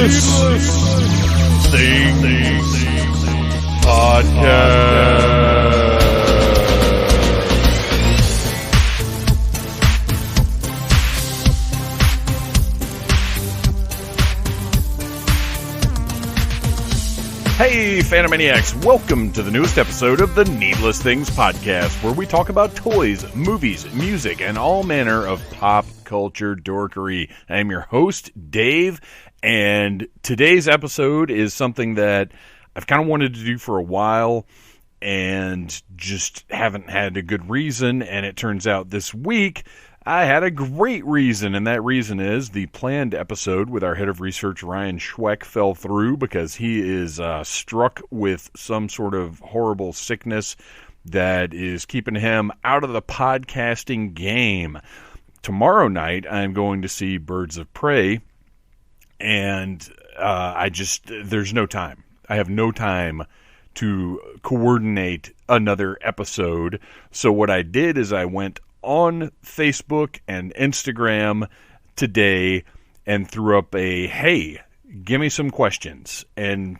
Things Podcast. Hey, Phantomaniacs, welcome to the newest episode of the Needless Things Podcast, where we talk about toys, movies, music, and all manner of pop culture dorkery. I am your host, Dave, and today's episode is something that I've kind of wanted to do for a while and just haven't had a good reason, and it turns out this week I had a great reason, and that reason is the planned episode with our head of research, Ryan Schweck, fell through because he is struck with some sort of horrible sickness that is keeping him out of the podcasting game. Tomorrow night, I'm going to see Birds of Prey, and there's no time. I have no time to coordinate another episode, so what I did is I went on Facebook and Instagram today and threw up a, hey, give me some questions, and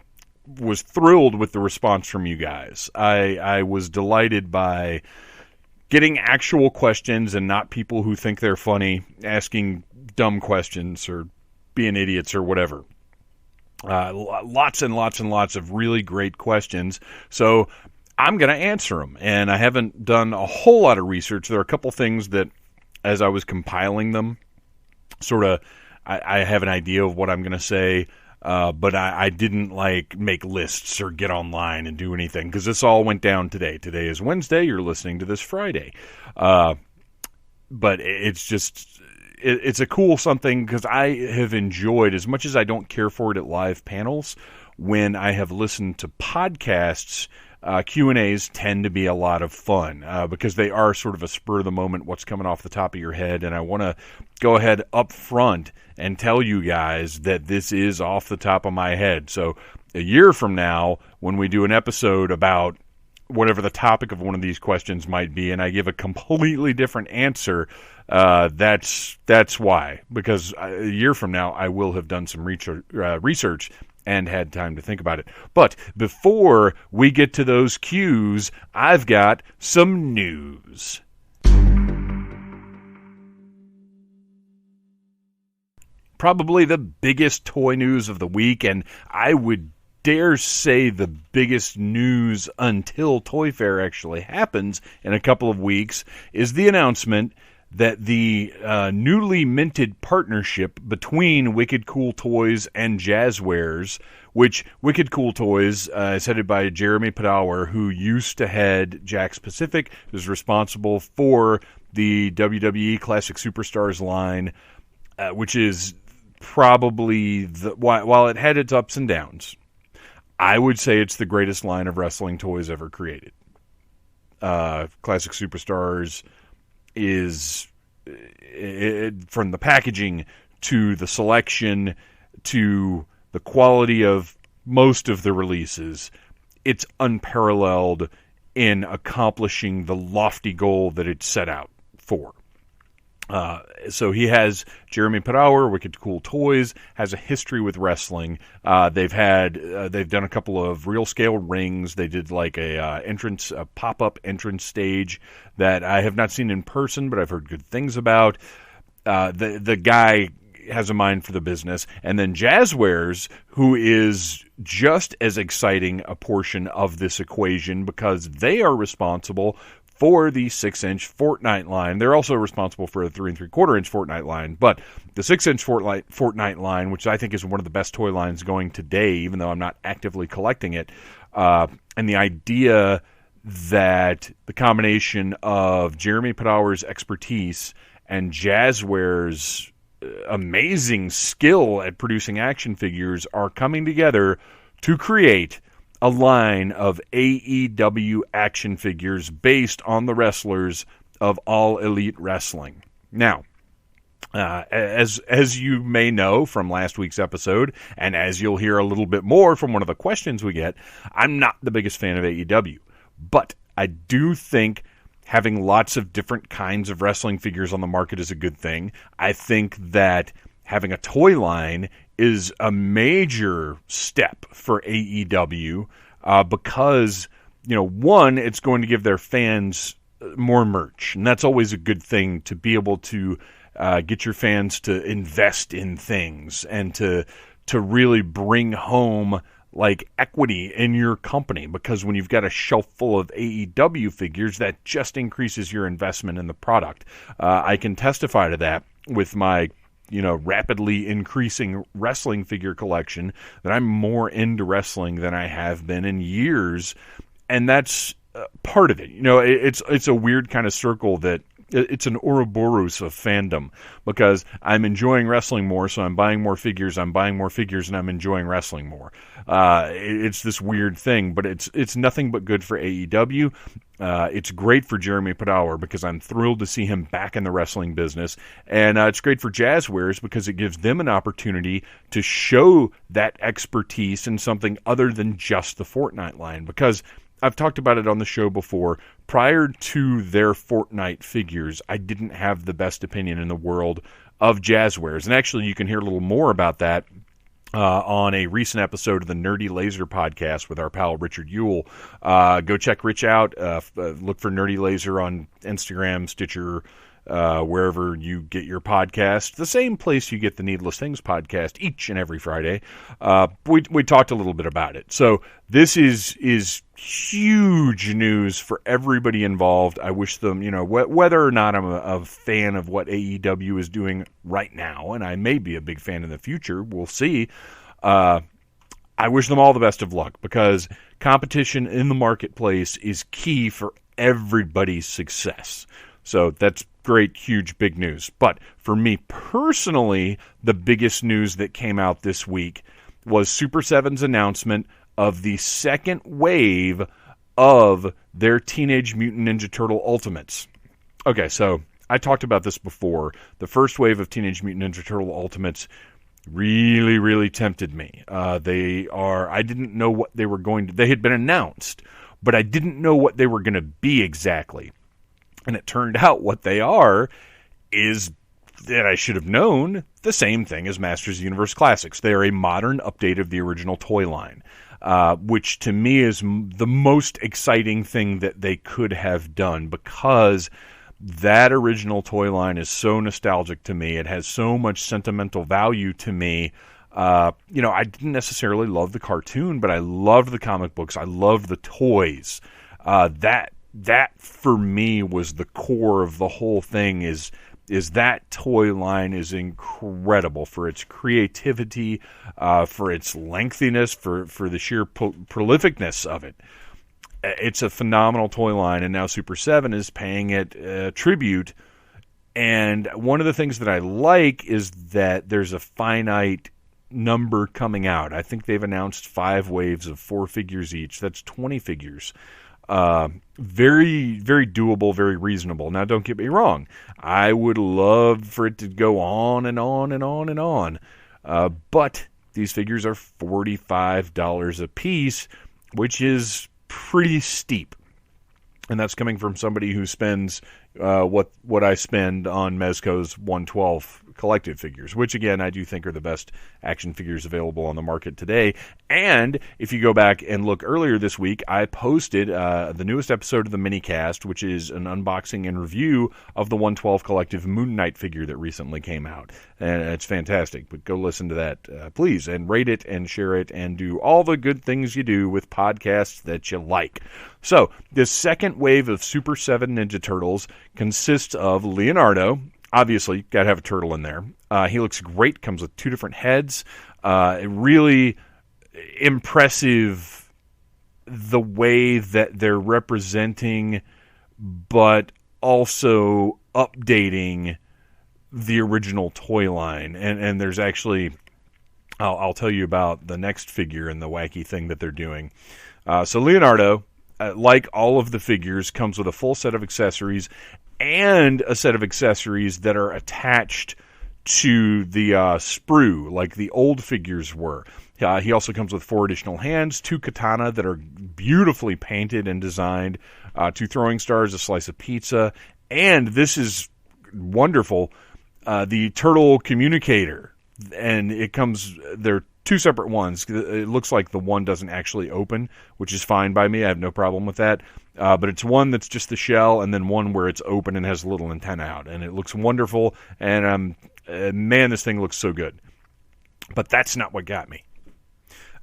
was thrilled with the response from you guys. I was delighted by getting actual questions and not people who think they're funny asking dumb questions or being idiots or whatever. Lots and lots and lots of really great questions. So I'm going to answer them, and I haven't done a whole lot of research. There are a couple things that, as I was compiling them, I have an idea of what I'm going to say, but I didn't make lists or get online and do anything, because this all went down today. Today is Wednesday. You're listening to this Friday. But it's a cool something, because I have enjoyed, as much as I don't care for it at live panels, when I have listened to podcasts, Q&As tend to be a lot of fun because they are sort of a spur-of-the-moment, what's coming off the top of your head, and I want to go ahead up front and tell you guys that this is off the top of my head. So a year from now, when we do an episode about whatever the topic of one of these questions might be, and I give a completely different answer, that's why. Because a year from now, I will have done some research and had time to think about it. But before we get to those cues, I've got some news. Probably the biggest toy news of the week, and I would dare say the biggest news until Toy Fair actually happens in a couple of weeks, is the announcement that the newly minted partnership between Wicked Cool Toys and Jazzwares, which Wicked Cool Toys is headed by Jeremy Padower, who used to head Jakks Pacific, was responsible for the WWE Classic Superstars line, which is probably, while it had its ups and downs, I would say it's the greatest line of wrestling toys ever created. Classic Superstars is, from the packaging to the selection to the quality of most of the releases, it's unparalleled in accomplishing the lofty goal that it set out for. So he has Jeremy Padower, Wicked Cool Toys, has a history with wrestling. They've done a couple of real scale rings. They did like a pop-up entrance stage that I have not seen in person, but I've heard good things about. The guy has a mind for the business. And then Jazzwares, who is just as exciting a portion of this equation, because they are responsible for the 6-inch Fortnite line. They're also responsible for a 3 3/4-inch Fortnite line, but the 6-inch Fortnite line, which I think is one of the best toy lines going today, even though I'm not actively collecting it, and the idea that the combination of Jeremy Padower's expertise and Jazzwares' amazing skill at producing action figures are coming together to create a line of AEW action figures based on the wrestlers of All Elite Wrestling. Now, as you may know from last week's episode, and as you'll hear a little bit more from one of the questions we get, I'm not the biggest fan of AEW. But I do think having lots of different kinds of wrestling figures on the market is a good thing. I think that having a toy line is a major step for AEW because, one, it's going to give their fans more merch, and that's always a good thing, to be able to get your fans to invest in things and to really bring home like equity in your company, because when you've got a shelf full of AEW figures, that just increases your investment in the product. I can testify to that with my rapidly increasing wrestling figure collection, that I'm more into wrestling than I have been in years, and that's part of it. It's a weird kind of circle that it's an Ouroboros of fandom, because I'm enjoying wrestling more, so I'm buying more figures, and I'm enjoying wrestling more. It's this weird thing, but it's nothing but good for AEW. It's great for Jeremy Padawer, because I'm thrilled to see him back in the wrestling business, and it's great for Jazzwares, because it gives them an opportunity to show that expertise in something other than just the Fortnite line, because I've talked about it on the show before. Prior to their Fortnite figures, I didn't have the best opinion in the world of Jazzwares. And actually, you can hear a little more about that on a recent episode of the Nerdy Laser podcast with our pal Richard Yule. Go check Rich out. Look for Nerdy Laser on Instagram, Stitcher, wherever you get your podcast. The same place you get the Needless Things podcast each and every Friday. We talked a little bit about it. So this is huge news for everybody involved. I wish them, whether or not I'm a fan of what AEW is doing right now, and I may be a big fan in the future, we'll see. I wish them all the best of luck, because competition in the marketplace is key for everybody's success. So that's great, huge, big news. But for me personally, the biggest news that came out this week was Super 7's announcement of the second wave of their Teenage Mutant Ninja Turtle Ultimates. Okay, so I talked about this before. The first wave of Teenage Mutant Ninja Turtle Ultimates really, really tempted me. I didn't know what they were going to... They had been announced, but I didn't know what they were going to be exactly. And it turned out what they are is, that I should have known, the same thing as Masters of the Universe Classics. They are a modern update of the original toy line, which to me is the most exciting thing that they could have done, because that original toy line is so nostalgic to me. It has so much sentimental value to me. I didn't necessarily love the cartoon, but I loved the comic books. I loved the toys. That for me was the core of the whole thing. Is that toy line is incredible for its creativity, for its lengthiness, for the sheer prolificness of it. It's a phenomenal toy line, and now Super 7 is paying it tribute. And one of the things that I like is that there's a finite number coming out. I think they've announced 5 waves of 4 figures each. That's 20 figures. Very, very doable, very reasonable. Now, don't get me wrong. I would love for it to go on and on and on and on. But these figures are $45 a piece, which is pretty steep. And that's coming from somebody who spends what I spend on Mezco's 112 collective figures, which again I do think are the best action figures available on the market today. And if you go back and look earlier this week, I posted the newest episode of the minicast, which is an unboxing and review of the 112 collective Moon Knight figure that recently came out, and it's fantastic. But go listen to that, please, and rate it and share it and do all the good things you do with podcasts that you like. So this second wave of Super 7 Ninja Turtles consists of Leonardo. Obviously, got to have a turtle in there. He looks great. Comes with 2 different heads. Really impressive the way that they're representing, but also updating the original toy line. And there's actually, I'll tell you about the next figure and the wacky thing that they're doing. So Leonardo, like all of the figures, comes with a full set of accessories and a set of accessories that are attached to the sprue, like the old figures were. He also comes with 4 additional hands, 2 katana that are beautifully painted and designed, 2 throwing stars, a slice of pizza, and this is wonderful, the turtle communicator. and they're two separate ones. It looks like the one doesn't actually open, which is fine by me. I have no problem with that. But it's one that's just the shell, and then one where it's open and has a little antenna out, and it looks wonderful. And man, this thing looks so good. But that's not what got me.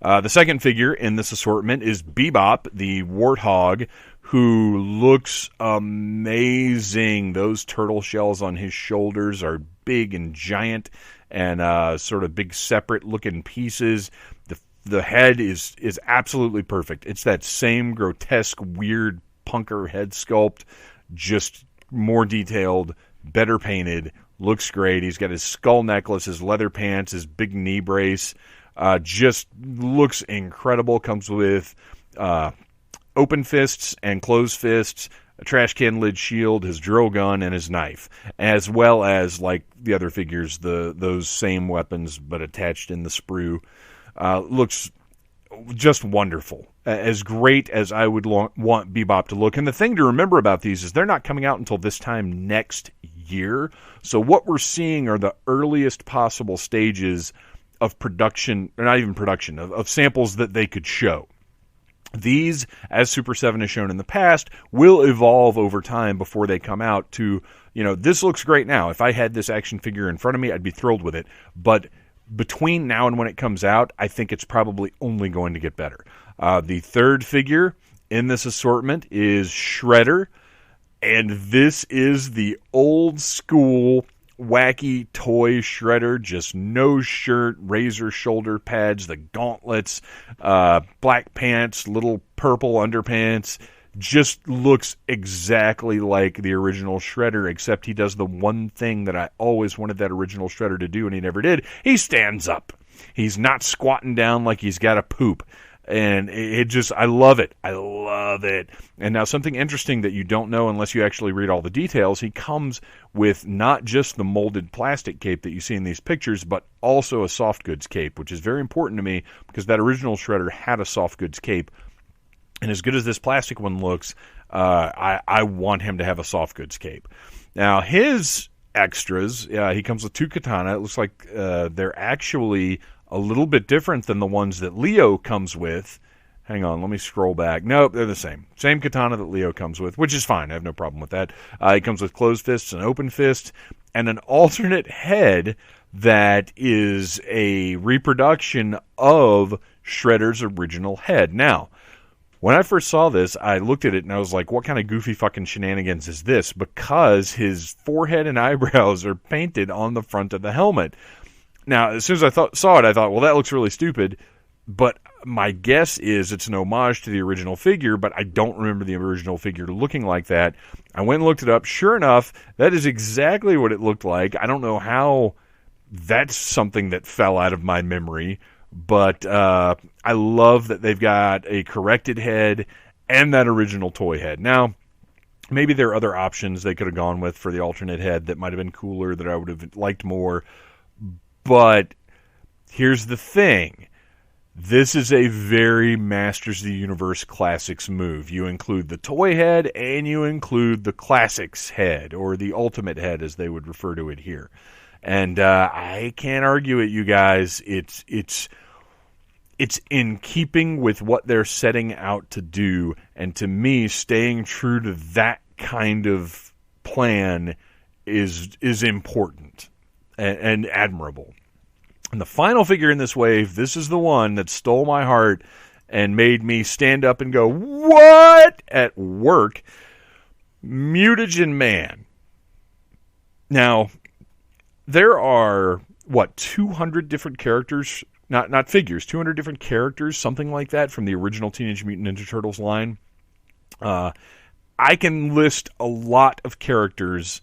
The second figure in this assortment is Bebop, the warthog, who looks amazing. Those turtle shells on his shoulders are big and giant, and sort of big separate looking pieces. The head is absolutely perfect. It's that same grotesque, weird punker head sculpt, just more detailed, better painted, looks great. He's got his skull necklace, his leather pants, his big knee brace. Just looks incredible. Comes with open fists and closed fists, a trash can lid shield, his drill gun, and his knife, as well as, like the other figures, those same weapons but attached in the sprue. Looks just wonderful. As great as I would want Bebop to look. And the thing to remember about these is they're not coming out until this time next year. So what we're seeing are the earliest possible stages of production, or not even production, of samples that they could show. These, as Super 7 has shown in the past, will evolve over time before they come out to, this looks great now. If I had this action figure in front of me, I'd be thrilled with it. But between now and when it comes out, I think it's probably only going to get better. The third figure in this assortment is Shredder, and this is the old school wacky toy Shredder, just no shirt, razor shoulder pads, the gauntlets, black pants, little purple underpants. Just looks exactly like the original Shredder, except he does the one thing that I always wanted that original Shredder to do, and he never did. He stands up. He's not squatting down like he's got to poop. And I love it. I love it. And now something interesting that you don't know unless you actually read all the details, he comes with not just the molded plastic cape that you see in these pictures, but also a soft goods cape, which is very important to me because that original Shredder had a soft goods cape. And as good as this plastic one looks, I want him to have a soft goods cape. Now, his extras, he comes with two katana. It looks like they're actually a little bit different than the ones that Leo comes with. Hang on, let me scroll back. Nope, they're the same. Same katana that Leo comes with, which is fine. I have no problem with that. He comes with closed fists and open fists, and an alternate head that is a reproduction of Shredder's original head. Now, when I first saw this, I looked at it and I was like, what kind of goofy fucking shenanigans is this? Because his forehead and eyebrows are painted on the front of the helmet. Now, as soon as I saw it, I thought, well, that looks really stupid. But my guess is it's an homage to the original figure, but I don't remember the original figure looking like that. I went and looked it up. Sure enough, that is exactly what it looked like. I don't know how that's something that fell out of my memory, but I love that they've got a corrected head and that original toy head. Now, maybe there are other options they could have gone with for the alternate head that might have been cooler, that I would have liked more. But here's the thing. This is a very Masters of the Universe Classics move. You include the toy head and you include the Classics head, or the Ultimate head as they would refer to it here. And I can't argue it, you guys. It's in keeping with what they're setting out to do. And to me, staying true to that kind of plan is important and admirable. And the final figure in this wave, this is the one that stole my heart and made me stand up and go, what? At work. Mutagen Man. Now, there are, 200 different characters, not figures, 200 different characters, something like that, from the original Teenage Mutant Ninja Turtles line. I can list a lot of characters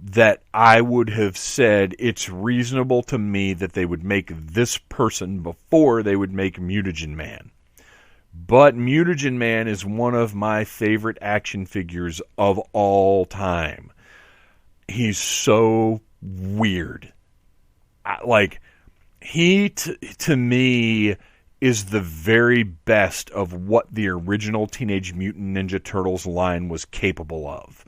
that I would have said it's reasonable to me that they would make this person before they would make Mutagen Man. But Mutagen Man is one of my favorite action figures of all time. He's so weird. He, to me, is the very best of what the original Teenage Mutant Ninja Turtles line was capable of.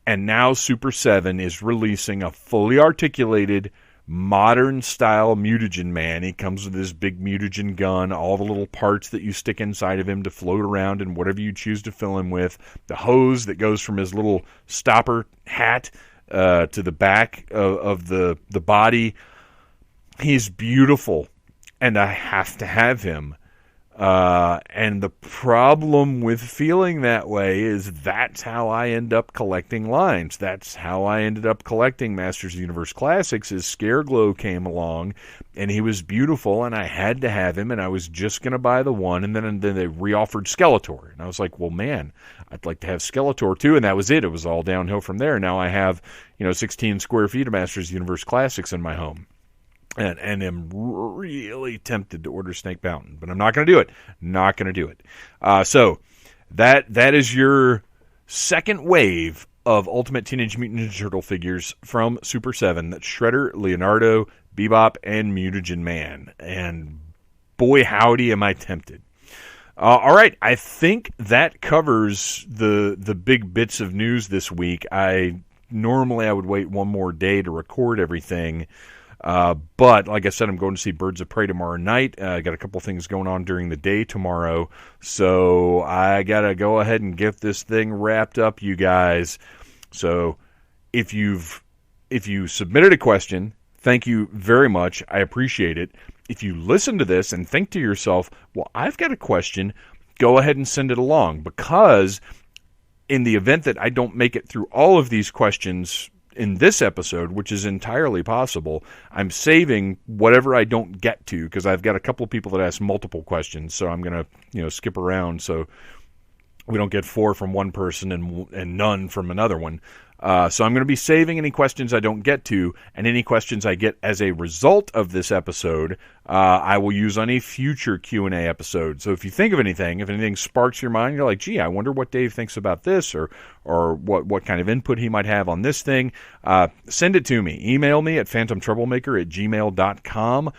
And now Super 7 is releasing a fully articulated modern style mutagen man. He comes with his big mutagen gun, all the little parts that you stick inside of him to float around and whatever you choose to fill him with, the hose that goes from his little stopper hat to the back of the body. He's beautiful, and I have to have him. And the problem with feeling that way is that's how I end up collecting lines. That's how I ended up collecting Masters of the Universe Classics, is Scareglow came along, and he was beautiful, and I had to have him, and I was just going to buy the one, and then they reoffered Skeletor. And I was like, well, man, I'd like to have Skeletor too, and that was it. It was all downhill from there. Now I have, 16 square feet of Masters of the Universe Classics in my home. And am really tempted to order Snake Mountain, but I'm not going to do it. Not going to do it. So that is your second wave of Ultimate Teenage Mutant Ninja Turtle figures from Super 7. That's Shredder, Leonardo, Bebop, and Mutagen Man. And boy, howdy, am I tempted. All right, I think that covers the big bits of news this week. Normally I would wait one more day to record everything. But like I said, I'm going to see Birds of Prey tomorrow night. I got a couple things going on during the day tomorrow, so I gotta go ahead and get this thing wrapped up, you guys. So if you submitted a question, thank you very much. I appreciate it. If you listen to this and think to yourself, well, I've got a question, go ahead and send it along, because in the event that I don't make it through all of these questions in this episode, which is entirely possible, I'm saving whatever I don't get to, because I've got a couple of people that ask multiple questions, so I'm going to skip around so we don't get 4 from one person and none from another one. So I'm going to be saving any questions I don't get to, and any questions I get as a result of this episode, I will use on a future Q&A episode. So if you think of anything, if anything sparks your mind, you're like, gee, I wonder what Dave thinks about this, or what kind of input he might have on this thing, send it to me. Email me at phantomtroublemaker@gmail.com.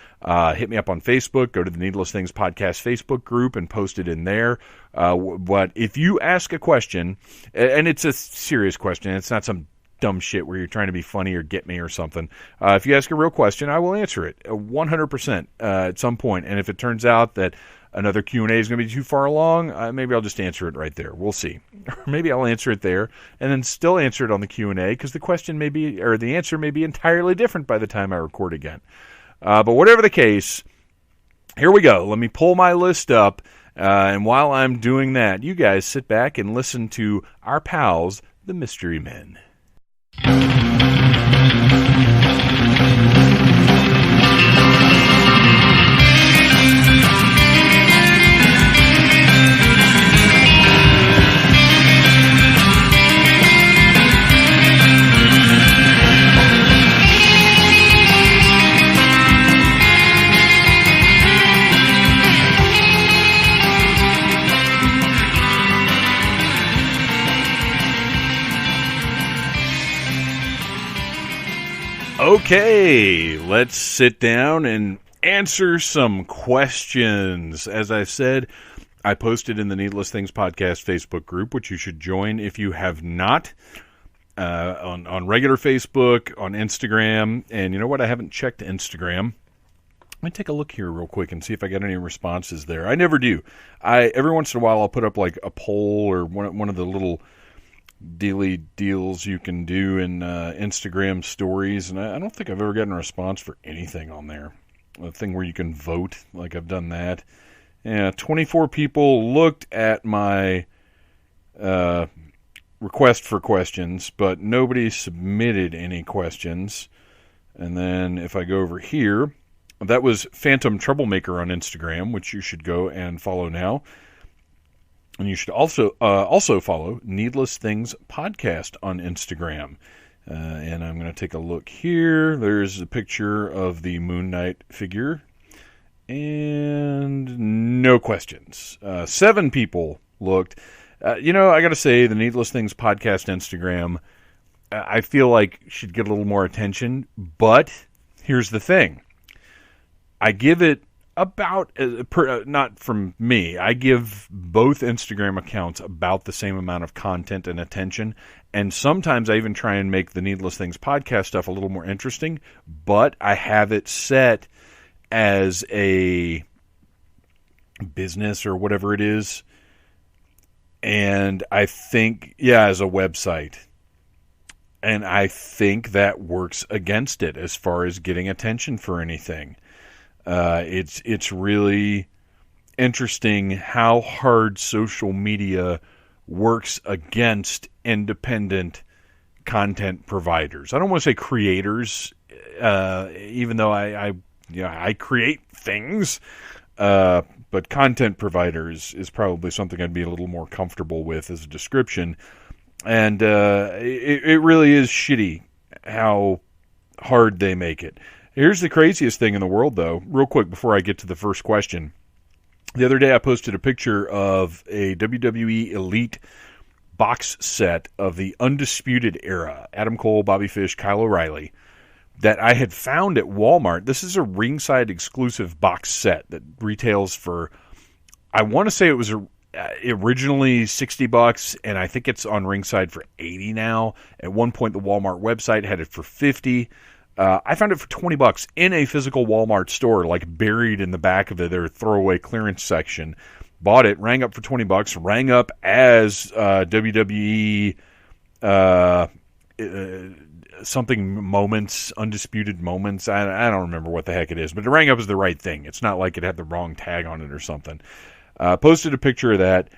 Hit me up on Facebook. Go to the Needless Things Podcast Facebook group and post it in there. But if you ask a question, and it's a serious question, it's not some dumb shit where you're trying to be funny or get me or something. If you ask a real question, I will answer it 100% at some point. And if it turns out that another Q&A is going to be too far along, maybe I'll just answer it right there. We'll see. Or maybe I'll answer it there and then still answer it on the Q&A, because the question may be, or the answer may be entirely different by the time I record again. But whatever the case, here we go. Let me pull my list up. And while I'm doing that, you guys sit back and listen to our pals, the Mystery Men. Okay, let's sit down and answer some questions. As I said, I posted in the Needless Things Podcast Facebook group, which you should join if you have not, on regular Facebook, on Instagram. And you know what? I haven't checked Instagram. Let me take a look here real quick and see if I got any responses there. I never do. Every once in a while I'll put up like a poll or one of the little dealy deals you can do in Instagram stories, and I don't think I've ever gotten a response for anything on there. A thing where you can vote, like I've done that. Yeah, 24 people looked at my request for questions, but nobody submitted any questions. And then if I go over here, that was Phantom Troublemaker on Instagram, which you should go and follow now. And you should also follow Needless Things Podcast on Instagram. And I'm going to take a look here. There's a picture of the Moon Knight figure. And no questions. 7 people looked. I got to say, the Needless Things Podcast Instagram, I feel like should get a little more attention. But here's the thing. I give it about, not from me, I give both Instagram accounts about the same amount of content and attention, and sometimes I even try and make the Needless Things podcast stuff a little more interesting, but I have it set as a business or whatever it is, and I think, as a website. And I think that works against it as far as getting attention for anything. It's really interesting how hard social media works against independent content providers. I don't want to say creators, even though I create things, but content providers is probably something I'd be a little more comfortable with as a description. And it really is shitty how hard they make it. Here's the craziest thing in the world, though, real quick before I get to the first question. The other day I posted a picture of a WWE Elite box set of the Undisputed Era, Adam Cole, Bobby Fish, Kyle O'Reilly, that I had found at Walmart. This is a ringside exclusive box set that retails for, I want to say it was originally $60, and I think it's on ringside for $80 now. At one point, the Walmart website had it for $50. I found it for $20 in a physical Walmart store, like buried in the back of their throwaway clearance section. Bought it, rang up for $20, rang up as WWE something moments, undisputed moments. I don't remember what the heck it is, but it rang up as the right thing. It's not like it had the wrong tag on it or something. Posted a picture of that,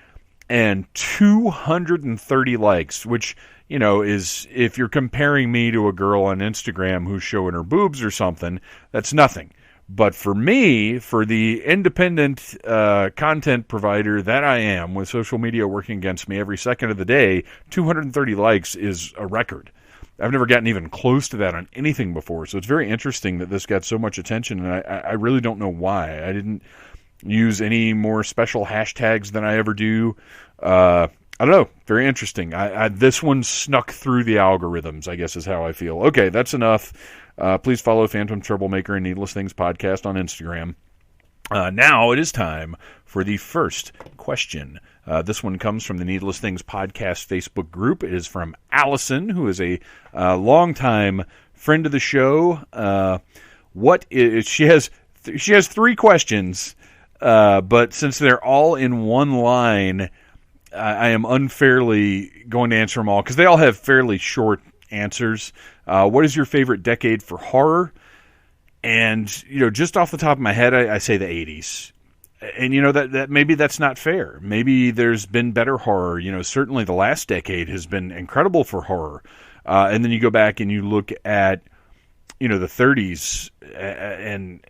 and 230 likes, which, is, if you're comparing me to a girl on Instagram who's showing her boobs or something, that's nothing. But for me, for the independent content provider that I am, with social media working against me every second of the day, 230 likes is a record. I've never gotten even close to that on anything before, so it's very interesting that this got so much attention, and I really don't know why. I didn't use any more special hashtags than I ever do. I don't know. Very interesting. This one snuck through the algorithms, I guess is how I feel. Okay, that's enough. Please follow Phantom Troublemaker and Needless Things Podcast on Instagram. Now it is time for the first question. This one comes from the Needless Things Podcast Facebook group. It is from Allison, who is a longtime friend of the show. She has 3 questions. But since they're all in one line, I am unfairly going to answer them all because they all have fairly short answers. What is your favorite decade for horror? And, just off the top of my head, I say the 80s. And, that maybe that's not fair. Maybe there's been better horror. Certainly the last decade has been incredible for horror. And then you go back and you look at, the 30s and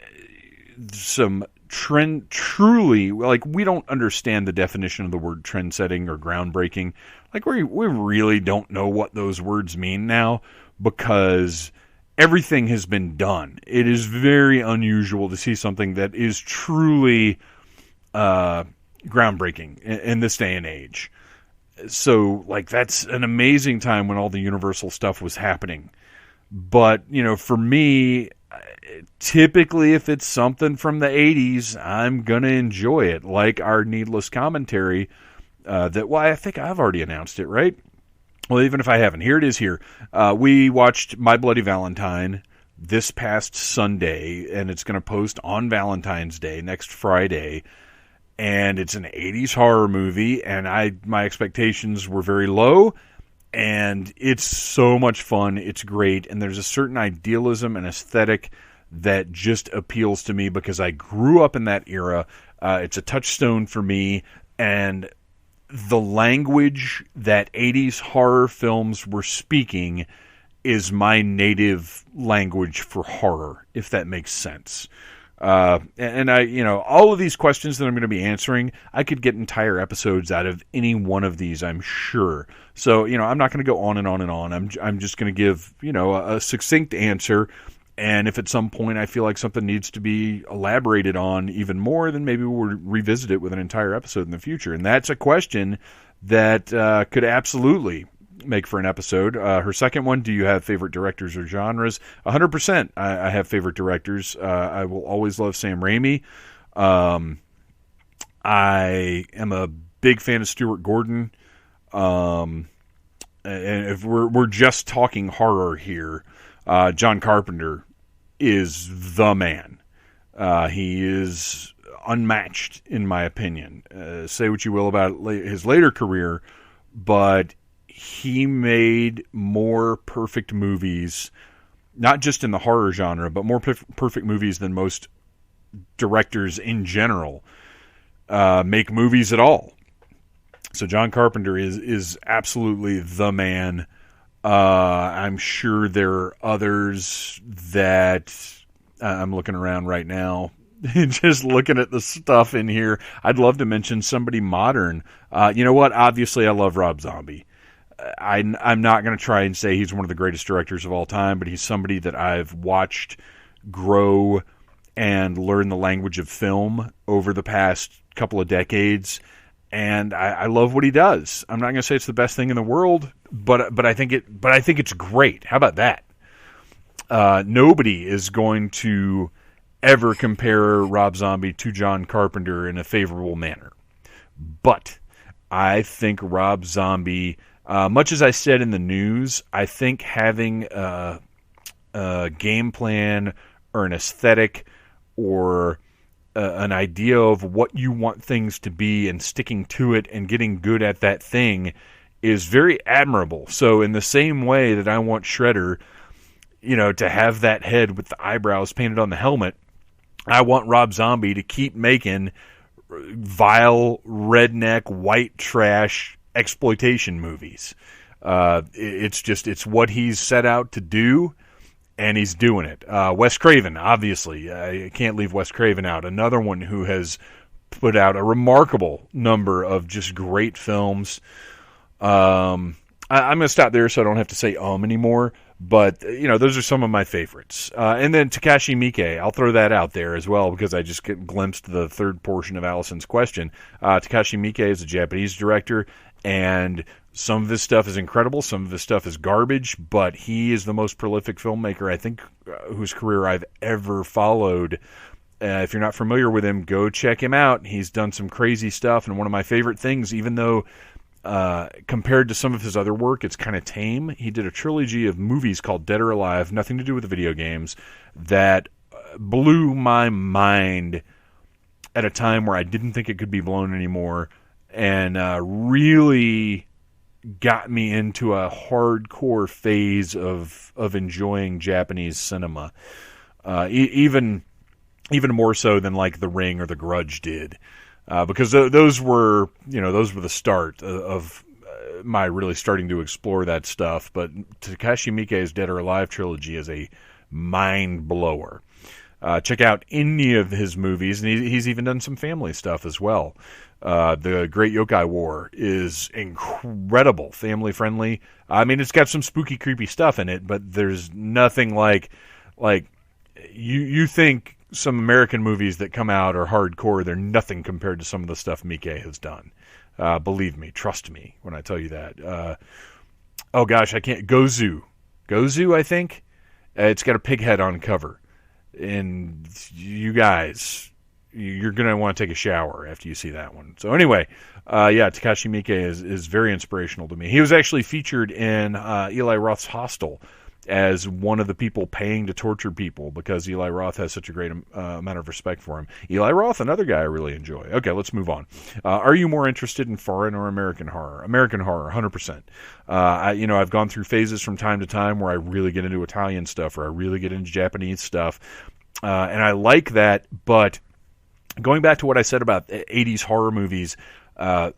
some truly, like, we don't understand the definition of the word trend setting or groundbreaking. Like, we really don't know what those words mean now because everything has been done. It is very unusual to see something that is truly groundbreaking in this day and age. So, like, that's an amazing time when all the Universal stuff was happening. But, for me, typically, if it's something from the 80s, I'm going to enjoy it, like our Needless Commentary. I think I've already announced it, right? Well, even if I haven't, here it is here. We watched My Bloody Valentine this past Sunday, and it's going to post on Valentine's Day, next Friday. And it's an 80s horror movie, and my expectations were very low. And it's so much fun. It's great. And there's a certain idealism and aesthetic that just appeals to me because I grew up in that era. It's a touchstone for me. And the language that 80s horror films were speaking is my native language for horror, if that makes sense. And I, all of these questions that I'm going to be answering, I could get entire episodes out of any one of these, I'm sure. So, I'm not going to go on and on and on. I'm just going to give, a succinct answer. And if at some point I feel like something needs to be elaborated on even more, then maybe we'll revisit it with an entire episode in the future. And that's a question that could absolutely make for an episode. Her second one, do you have favorite directors or genres? 100%. I have favorite directors. I will always love Sam Raimi. I am a big fan of Stuart Gordon. And if we're just talking horror here, John Carpenter is the man. He is unmatched, in my opinion. Say what you will about his later career, but he made more perfect movies, not just in the horror genre, but more perfect movies than most directors in general make movies at all. So John Carpenter is absolutely the man. I'm sure there are others that I'm looking around right now, just looking at the stuff in here. I'd love to mention somebody modern. You know what? Obviously, I love Rob Zombie. I'm not going to try and say he's one of the greatest directors of all time, but he's somebody that I've watched grow and learn the language of film over the past couple of decades. And I love what he does. I'm not going to say it's the best thing in the world, but I think it's great. How about that? Nobody is going to ever compare Rob Zombie to John Carpenter in a favorable manner. But I think Rob Zombie, much as I said in the news, I think having a game plan or an aesthetic or an idea of what you want things to be and sticking to it and getting good at that thing is very admirable. So in the same way that I want Shredder, to have that head with the eyebrows painted on the helmet, I want Rob Zombie to keep making vile, redneck, white trash exploitation movies. It's what he's set out to do, and he's doing it. Wes Craven, obviously. I can't leave Wes Craven out. Another one who has put out a remarkable number of just great films. I'm going to stop there so I don't have to say anymore. But, those are some of my favorites. And then Takashi Miike, I'll throw that out there as well because I just glimpsed the third portion of Allison's question. Takashi Miike is a Japanese director, and some of his stuff is incredible. Some of his stuff is garbage, but he is the most prolific filmmaker, I think, whose career I've ever followed. If you're not familiar with him, go check him out. He's done some crazy stuff, and one of my favorite things, even though compared to some of his other work, it's kind of tame. He did a trilogy of movies called Dead or Alive, nothing to do with the video games, that blew my mind at a time where I didn't think it could be blown anymore, and really got me into a hardcore phase of enjoying Japanese cinema, even more so than like The Ring or The Grudge did. Because those were the start of my really starting to explore that stuff. But Takashi Miike's Dead or Alive trilogy is a mind blower. Check out any of his movies, and he's even done some family stuff as well. The Great Yokai War is incredible, family friendly. I mean, it's got some spooky, creepy stuff in it, but there's nothing like you think. Some American movies that come out are hardcore. They're nothing compared to some of the stuff Miike has done. Believe me, trust me when I tell you that. Oh gosh, I can't. Gozu, I think. It's got a pig head on cover. And you guys, you're going to want to take a shower after you see that one. So anyway, Takashi Miike is very inspirational to me. He was actually featured in Eli Roth's Hostel as one of the people paying to torture people because Eli Roth has such a great amount of respect for him. Eli Roth, another guy I really enjoy. Okay, let's move on. Are you more interested in foreign or American horror? American horror, 100%. I've gone through phases from time to time where I really get into Italian stuff or I really get into Japanese stuff, and I like that, but going back to what I said about 80s horror movies,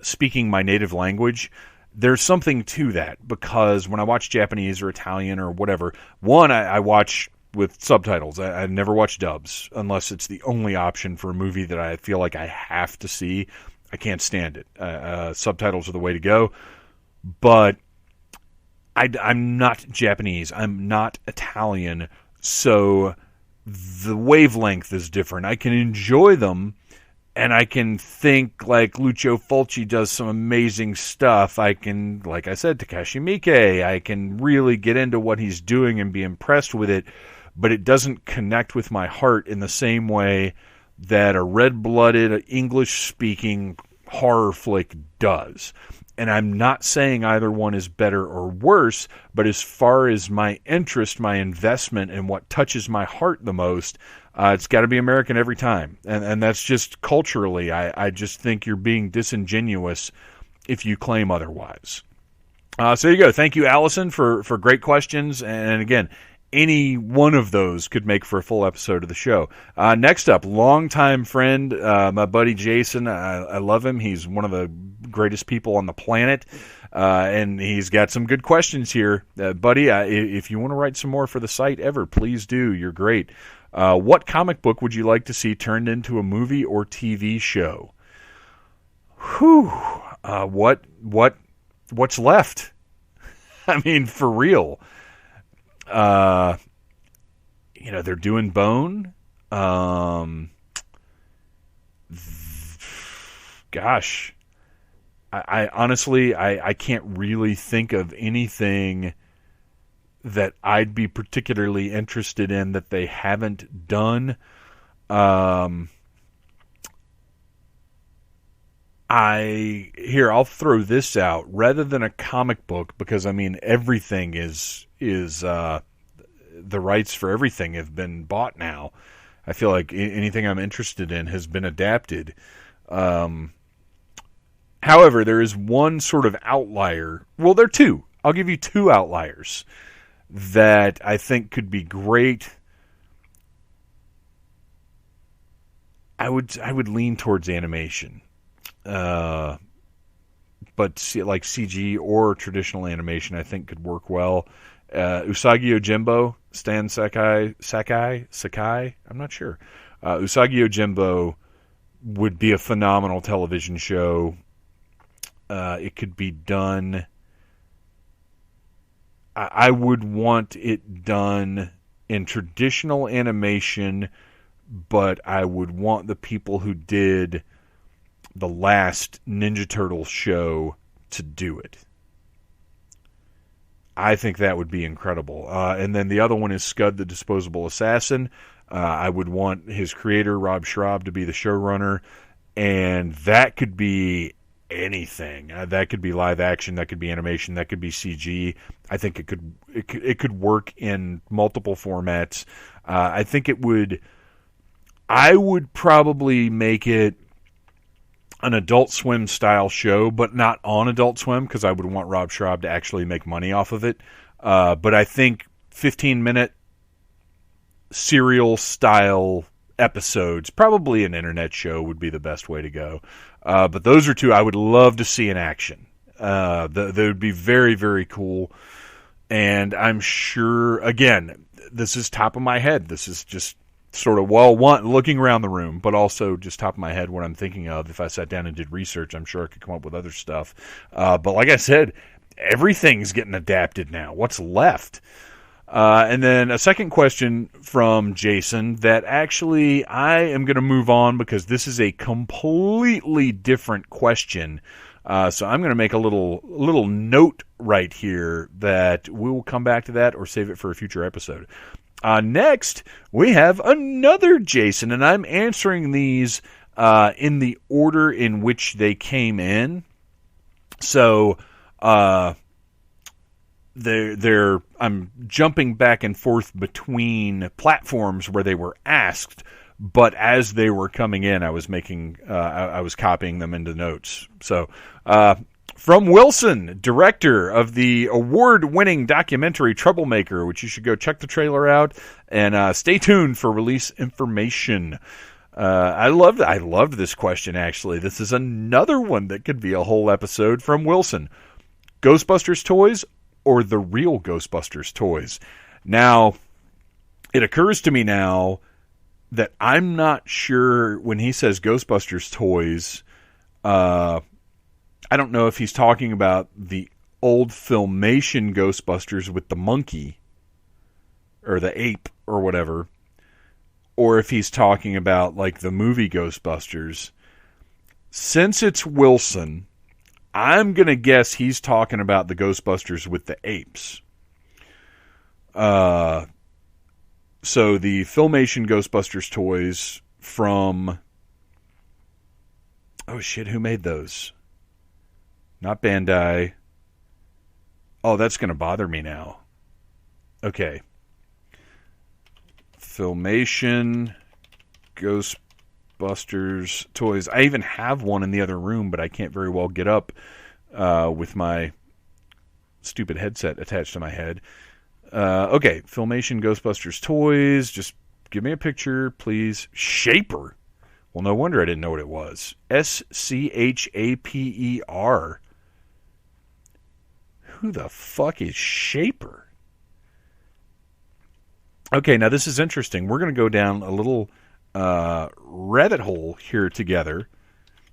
speaking my native language, there's something to that, because when I watch Japanese or Italian or whatever, one, I watch with subtitles. I never watch dubs unless it's the only option for a movie that I feel like I have to see. I can't stand it. Subtitles are the way to go. But I'm not Japanese. I'm not Italian. So the wavelength is different. I can enjoy them, and I can think like Lucio Fulci does some amazing stuff. I can, like I said, Takashi Miike, I can really get into what he's doing and be impressed with it, but it doesn't connect with my heart in the same way that a red-blooded, English-speaking horror flick does. And I'm not saying either one is better or worse, but as far as my interest, my investment, and what touches my heart the most, it's got to be American every time. And that's just culturally. I just think you're being disingenuous if you claim otherwise. So there you go. Thank you, Allison, for great questions. And again, any one of those could make for a full episode of the show. Next up, longtime friend, my buddy Jason. I love him. He's one of the greatest people on the planet, and he's got some good questions here. Buddy, if you want to write some more for the site ever, please do. You're great. What comic book would you like to see turned into a movie or TV show? Whew. What's left? I mean, for real. They're doing Bone. Gosh. I honestly, I can't really think of anything that I'd be particularly interested in that they haven't done. I'll throw this out rather than a comic book, because I mean everything is the rights for everything have been bought now. I feel like anything I'm interested in has been adapted. However, there is one sort of outlier. Well, there are two. I'll give you two outliers that I think could be great. I would lean towards animation. But like CG or traditional animation, I think could work well. Usagi Yojimbo, Stan Sakai, I'm not sure. Usagi Yojimbo would be a phenomenal television show. It could be done. I would want it done in traditional animation, but I would want the people who did the last Ninja Turtles show to do it. I think that would be incredible. And then the other one is Scud the Disposable Assassin. I would want his creator, Rob Schraub, to be the showrunner, and that could be anything. That could be live action, that could be animation, that could be CG. I think it could work in multiple formats. I think it would. I would probably make it an Adult Swim style show, but not on Adult Swim, because I would want Rob Schraub to actually make money off of it. But I think 15-minute serial style episodes, probably an internet show, would be the best way to go. But those are two I would love to see in action. They would be very, very cool. And I'm sure, again, this is top of my head. This is just sort of looking around the room, but also just top of my head what I'm thinking of. If I sat down and did research, I'm sure I could come up with other stuff. But like I said, everything's getting adapted now. What's left? And then a second question from Jason that actually I am going to move on because this is a completely different question. So I'm going to make a little note right here that we will come back to that or save it for a future episode. Next, we have another Jason, and I'm answering these in the order in which they came in. So I'm jumping back and forth between platforms where they were asked, but as they were coming in, I was copying them into notes. So from Wilson, director of the award-winning documentary Troublemaker, which you should go check the trailer out and stay tuned for release information. I loved this question, actually. This is another one that could be a whole episode from Wilson. Ghostbusters toys or the real Ghostbusters toys? Now, it occurs to me now that I'm not sure when he says Ghostbusters toys, I don't know if he's talking about the old Filmation Ghostbusters with the monkey or the ape or whatever, or if he's talking about like the movie Ghostbusters. Since it's Wilson, I'm going to guess he's talking about the Ghostbusters with the apes. So the Filmation Ghostbusters toys from... Oh, shit, who made those? Not Bandai. Oh, that's going to bother me now. Okay. Filmation, Ghostbusters toys. I even have one in the other room, but I can't very well get up with my stupid headset attached to my head. Okay, Filmation, Ghostbusters toys. Just give me a picture, please. Shaper. Well, no wonder I didn't know what it was. Shaper. Who the fuck is Shaper? Okay, now this is interesting. We're going to go down a little rabbit hole here together.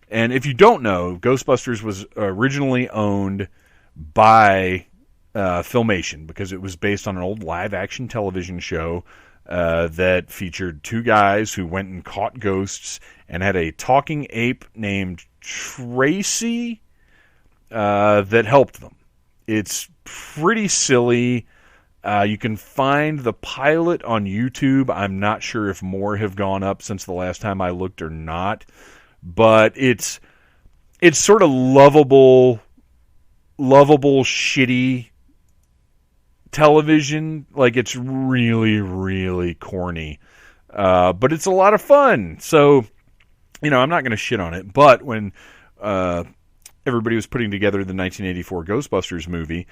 And if you don't know, Ghostbusters was originally owned by Filmation because it was based on an old live-action television show that featured two guys who went and caught ghosts and had a talking ape named Tracy that helped them. It's pretty silly. You can find the pilot on YouTube. I'm not sure if more have gone up since the last time I looked or not. But it's sort of lovable, shitty television. Like, it's really, really corny. But it's a lot of fun. So, I'm not going to shit on it. But when everybody was putting together the 1984 Ghostbusters movie,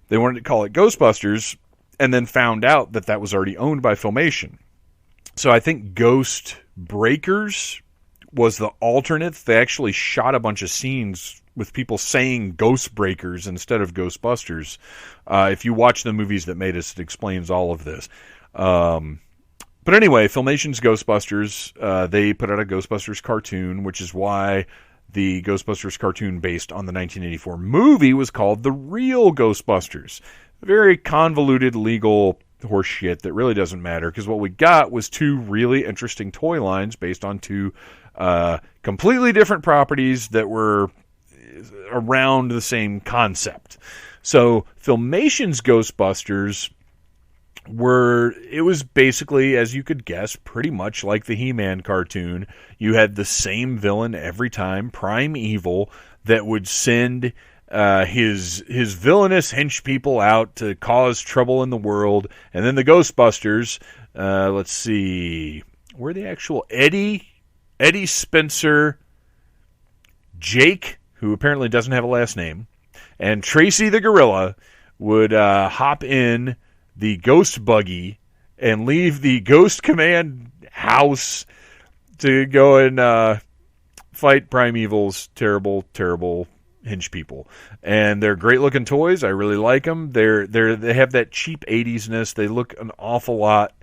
they wanted to call it Ghostbusters and then found out that that was already owned by Filmation. So I think Ghost Breakers was the alternate. They actually shot a bunch of scenes with people saying Ghost Breakers instead of Ghostbusters. If you watch the movies that made us, it explains all of this. But anyway, Filmation's Ghostbusters, they put out a Ghostbusters cartoon, which is why the Ghostbusters cartoon based on the 1984 movie was called The Real Ghostbusters. Very convoluted legal horseshit that really doesn't matter, because what we got was two really interesting toy lines based on two completely different properties that were around the same concept. So Filmation's Ghostbusters it was basically, as you could guess, pretty much like the He-Man cartoon. You had the same villain every time, Prime Evil, that would send his villainous hench people out to cause trouble in the world. And then the Ghostbusters, let's see, where the actual Eddie Spencer, Jake, who apparently doesn't have a last name, and Tracy the Gorilla would hop in the ghost buggy and leave the Ghost Command house to go and fight Prime Evil's terrible, terrible hench people. And they're great looking toys. I really like them. They have that cheap 80s-ness. They look an awful lot.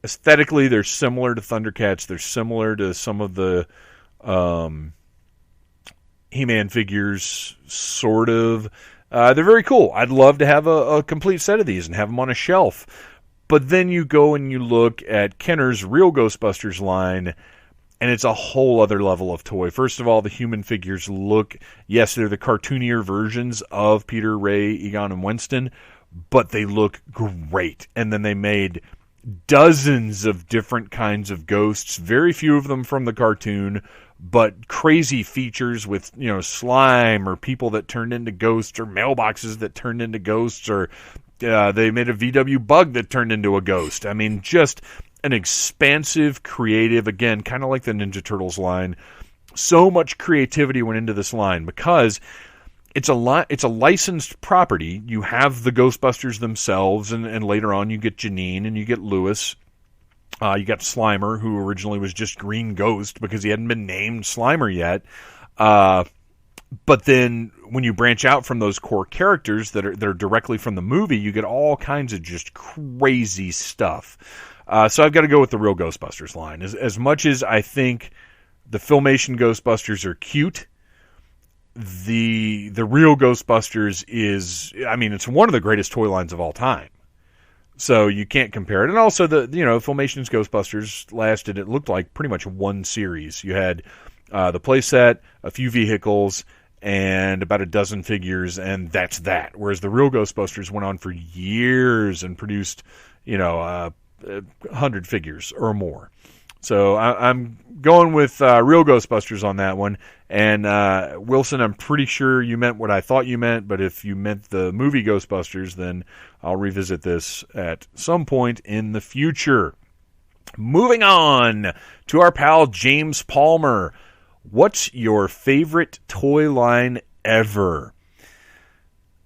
Aesthetically, they're similar to Thundercats. They're similar to some of the He-Man figures, sort of. They're very cool. I'd love to have a complete set of these and have them on a shelf. But then you go and you look at Kenner's Real Ghostbusters line, and it's a whole other level of toy. First of all, the human figures look, yes, they're the cartoonier versions of Peter, Ray, Egon, and Winston, but they look great. And then they made dozens of different kinds of ghosts, very few of them from the cartoon, but crazy features with, slime or people that turned into ghosts or mailboxes that turned into ghosts, or they made a VW bug that turned into a ghost. I mean, just an expansive, creative, again, kind of like the Ninja Turtles line. So much creativity went into this line because it's a licensed property. You have the Ghostbusters themselves, and later on you get Janine and you get Lewis. You got Slimer, who originally was just Green Ghost because he hadn't been named Slimer yet. But then when you branch out from those core characters that are directly from the movie, you get all kinds of just crazy stuff. So I've got to go with the Real Ghostbusters line. As much as I think the Filmation Ghostbusters are cute, the Real Ghostbusters is, it's one of the greatest toy lines of all time. So you can't compare it. And also Filmation's Ghostbusters lasted, it looked like, pretty much one series. You had the playset, a few vehicles, and about a dozen figures, and that's that. Whereas the Real Ghostbusters went on for years and produced, 100 figures or more. So I'm going with real Ghostbusters on that one. And Wilson, I'm pretty sure you meant what I thought you meant, but if you meant the movie Ghostbusters, then I'll revisit this at some point in the future. Moving on to our pal James Palmer. What's your favorite toy line ever?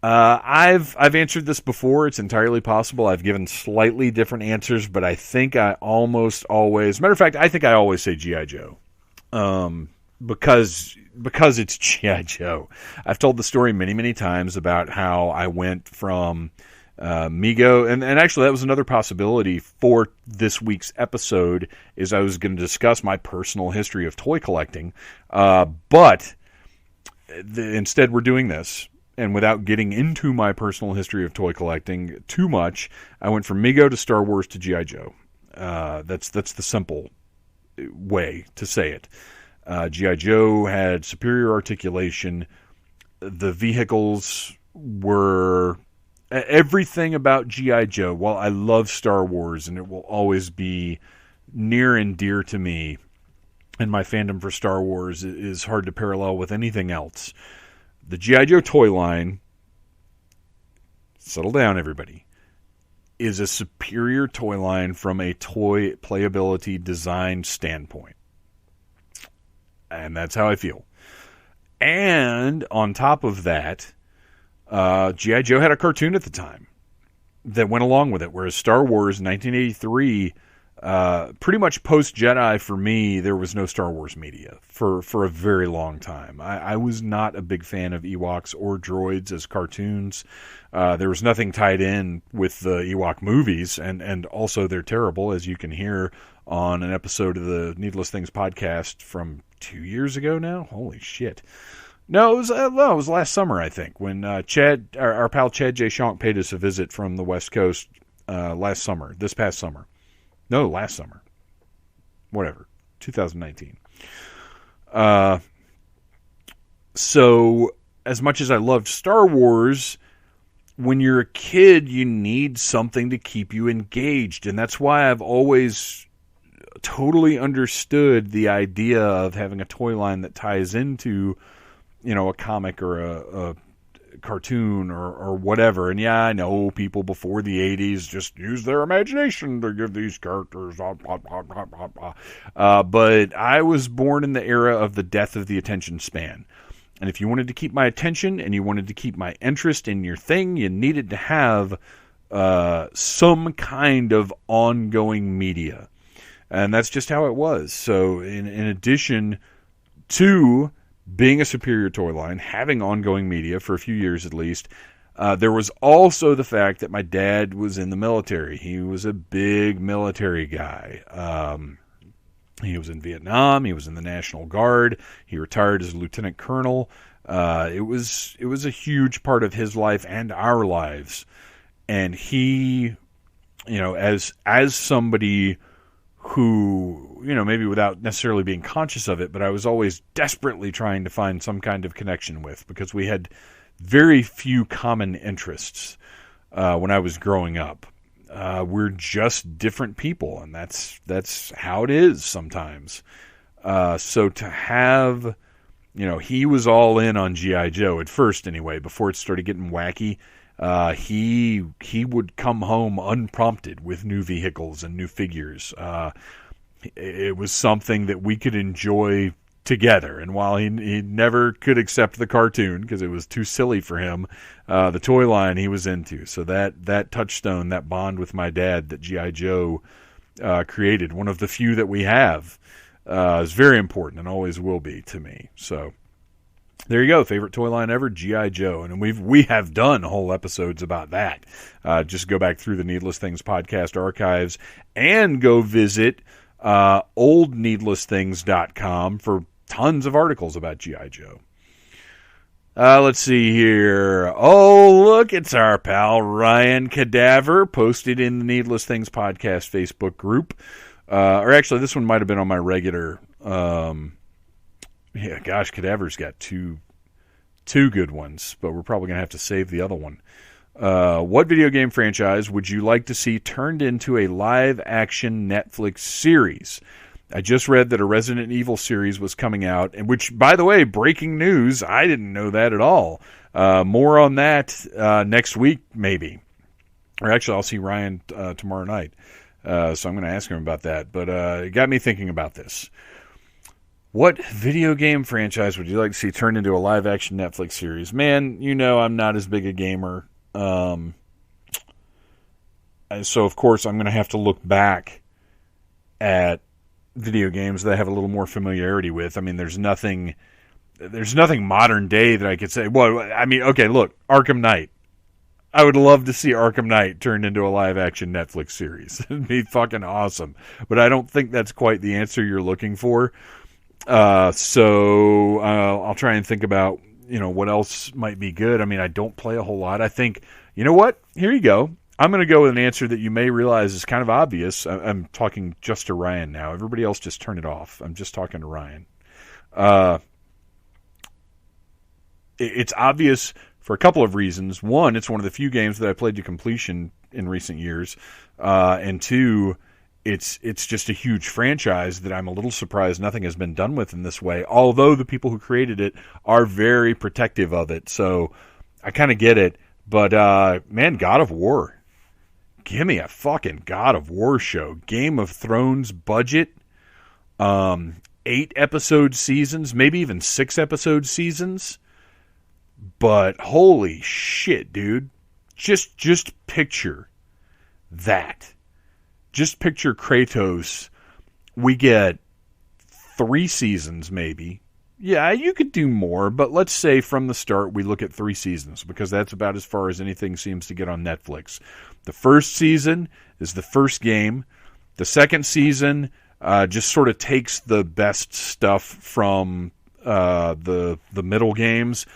I've answered this before. It's entirely possible. I've given slightly different answers, but I think I almost always, matter of fact, I think I always say G.I. Joe. Because it's G.I. Joe. I've told the story many, many times about how I went from Mego, and actually that was another possibility for this week's episode, is I was going to discuss my personal history of toy collecting, but instead we're doing this. And without getting into my personal history of toy collecting too much, I went from Mego to Star Wars to G.I. Joe. That's the simple way to say it. G.I. Joe had superior articulation. The vehicles were... Everything about G.I. Joe, while I love Star Wars, and it will always be near and dear to me, and my fandom for Star Wars is hard to parallel with anything else. The G.I. Joe toy line, settle down everybody, is a superior toy line from a toy playability design standpoint. And that's how I feel. And on top of that, G.I. Joe had a cartoon at the time that went along with it, whereas Star Wars 1983, pretty much post-Jedi for me, there was no Star Wars media for a very long time. I was not a big fan of Ewoks or droids as cartoons. There was nothing tied in with the Ewok movies, and also they're terrible, as you can hear on an episode of the Needless Things podcast from 2 years ago now. Holy shit. No, it was last summer, I think, when Chad, our pal Chad J. Shonk paid us a visit from the West Coast this past summer. No, last summer. Whatever. 2019. So, as much as I loved Star Wars, when you're a kid, you need something to keep you engaged. And that's why I've always totally understood the idea of having a toy line that ties into, a comic or a cartoon or whatever. And yeah, I know people before the 80s just used their imagination to give these characters but I was born in the era of the death of the attention span, and if you wanted to keep my attention and you wanted to keep my interest in your thing, you needed to have some kind of ongoing media, and that's just how it was. So in addition to being a superior toy line, having ongoing media for a few years at least, there was also the fact that my dad was in the military. He was a big military guy. He was in Vietnam. He was in the National Guard. He retired as a lieutenant colonel. It was a huge part of his life and our lives. And he, as somebody who, maybe without necessarily being conscious of it, but I was always desperately trying to find some kind of connection with, because we had very few common interests when I was growing up. We're just different people, and that's how it is sometimes. So to have, he was all in on G.I. Joe at first anyway, before it started getting wacky. He would come home unprompted with new vehicles and new figures. It was something that we could enjoy together. And while he never could accept the cartoon because it was too silly for him, the toy line he was into. So that touchstone, that bond with my dad that G.I. Joe created, one of the few that we have, is very important and always will be to me. So there you go. Favorite toy line ever, G.I. Joe. And we have done whole episodes about that. Just go back through the Needless Things podcast archives and go visit oldneedlessthings.com for tons of articles about G.I. Joe. Let's see here. Oh, look, it's our pal Ryan Cadaver, posted in the Needless Things podcast Facebook group. Or actually, this one might have been on my regular... Yeah, gosh, Cadaver's got two good ones, but we're probably going to have to save the other one. What video game franchise would you like to see turned into a live-action Netflix series? I just read that a Resident Evil series was coming out, and which, by the way, breaking news, I didn't know that at all. More on that next week, maybe. Or actually, I'll see Ryan tomorrow night, so I'm going to ask him about that. But it got me thinking about this. What video game franchise would you like to see turned into a live-action Netflix series? Man, you know I'm not as big a gamer. So, of course, I'm going to have to look back at video games that I have a little more familiarity with. I mean, there's nothing modern day that I could say. Well, I mean, okay, look, Arkham Knight. I would love to see Arkham Knight turned into a live-action Netflix series. It'd be fucking awesome. But I don't think that's quite the answer you're looking for. So I'll try and think about, what else might be good. I mean, I don't play a whole lot. I think, you know what? Here you go. I'm going to go with an answer that you may realize is kind of obvious. I'm talking just to Ryan now. Everybody else just turn it off. I'm just talking to Ryan. It's obvious for a couple of reasons. One, it's one of the few games that I played to completion in recent years. And two, it's just a huge franchise that I'm a little surprised nothing has been done with in this way, although the people who created it are very protective of it. So I kind of get it. But, man, God of War. Give me a fucking God of War show. Game of Thrones budget. 8-episode seasons, maybe even 6-episode seasons. But holy shit, dude. Just picture that. Just picture Kratos. We get 3 seasons, maybe. Yeah, you could do more, but let's say from the start we look at 3 seasons, because that's about as far as anything seems to get on Netflix. The first season is the first game. The second season just sort of takes the best stuff from the middle games,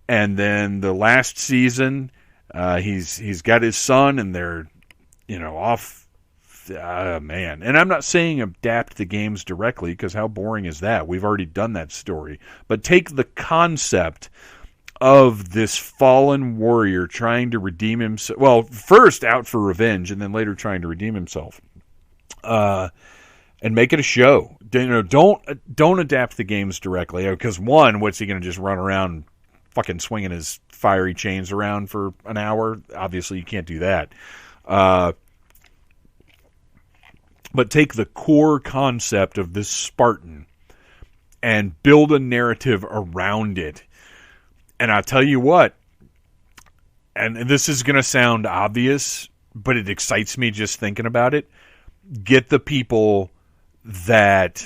and then the last season, he's got his son, and they're off. Man, and I'm not saying adapt the games directly, because how boring is that? We've already done that story. But take the concept of this fallen warrior trying to redeem himself. Well, first out for revenge, and then later trying to redeem himself. And make it a show. Don't adapt the games directly, because one, what's he going to just run around fucking swinging his fiery chains around for an hour? Obviously, you can't do that. But take the core concept of this Spartan and build a narrative around it. And I'll tell you what, and this is going to sound obvious, but it excites me just thinking about it. Get the people that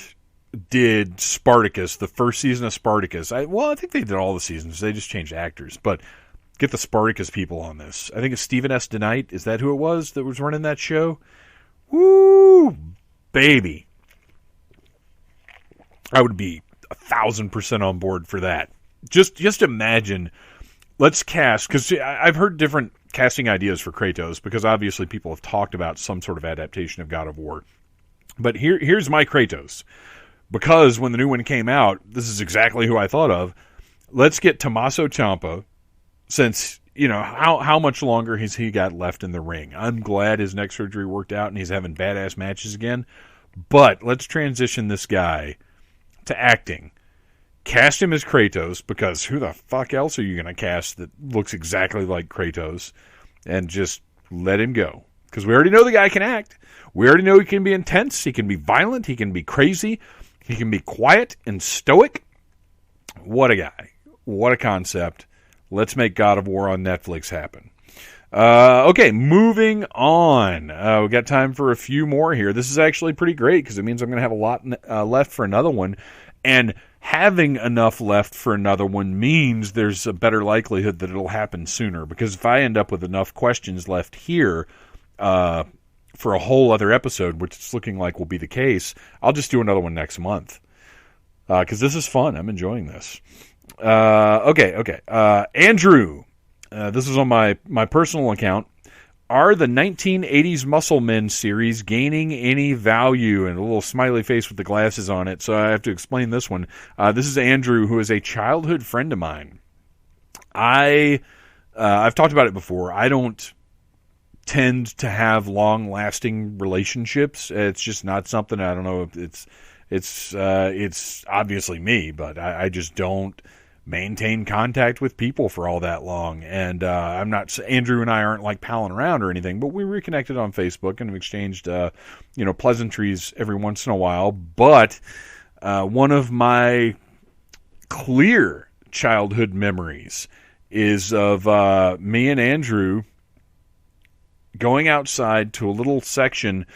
did Spartacus, the first season of Spartacus. I think they did all the seasons. They just changed actors. But get the Spartacus people on this. I think it's Stephen S. DeKnight. Is that who it was that was running that show? Woo, baby. I would be 1,000% on board for that. Just imagine, let's cast, because I've heard different casting ideas for Kratos, because obviously people have talked about some sort of adaptation of God of War. But here's my Kratos. Because when the new one came out, this is exactly who I thought of. Let's get Tommaso Ciampa, since how much longer has he got left in the ring? I'm glad his neck surgery worked out and he's having badass matches again. But let's transition this guy to acting. Cast him as Kratos, because who the fuck else are you going to cast that looks exactly like Kratos? And just let him go. Because we already know the guy can act. We already know he can be intense. He can be violent. He can be crazy. He can be quiet and stoic. What a guy. What a concept. Let's make God of War on Netflix happen. Okay, moving on. We got time for a few more here. This is actually pretty great, because it means I'm going to have a lot left for another one. And having enough left for another one means there's a better likelihood that it'll happen sooner. Because if I end up with enough questions left here for a whole other episode, which it's looking like will be the case, I'll just do another one next month. Because this is fun. I'm enjoying this. Okay. Andrew, this is on my personal account. Are the 1980s Muscle Men series gaining any value? And a little smiley face with the glasses on it, so I have to explain this one. This is Andrew, who is a childhood friend of mine. I I've talked about it before. I don't tend to have long-lasting relationships. It's just not something. I don't know if it's obviously me, but I just don't maintain contact with people for all that long. And I'm not. Andrew and I aren't like palling around or anything, but we reconnected on Facebook and have exchanged pleasantries every once in a while. But one of my clear childhood memories is of me and Andrew going outside to a little section.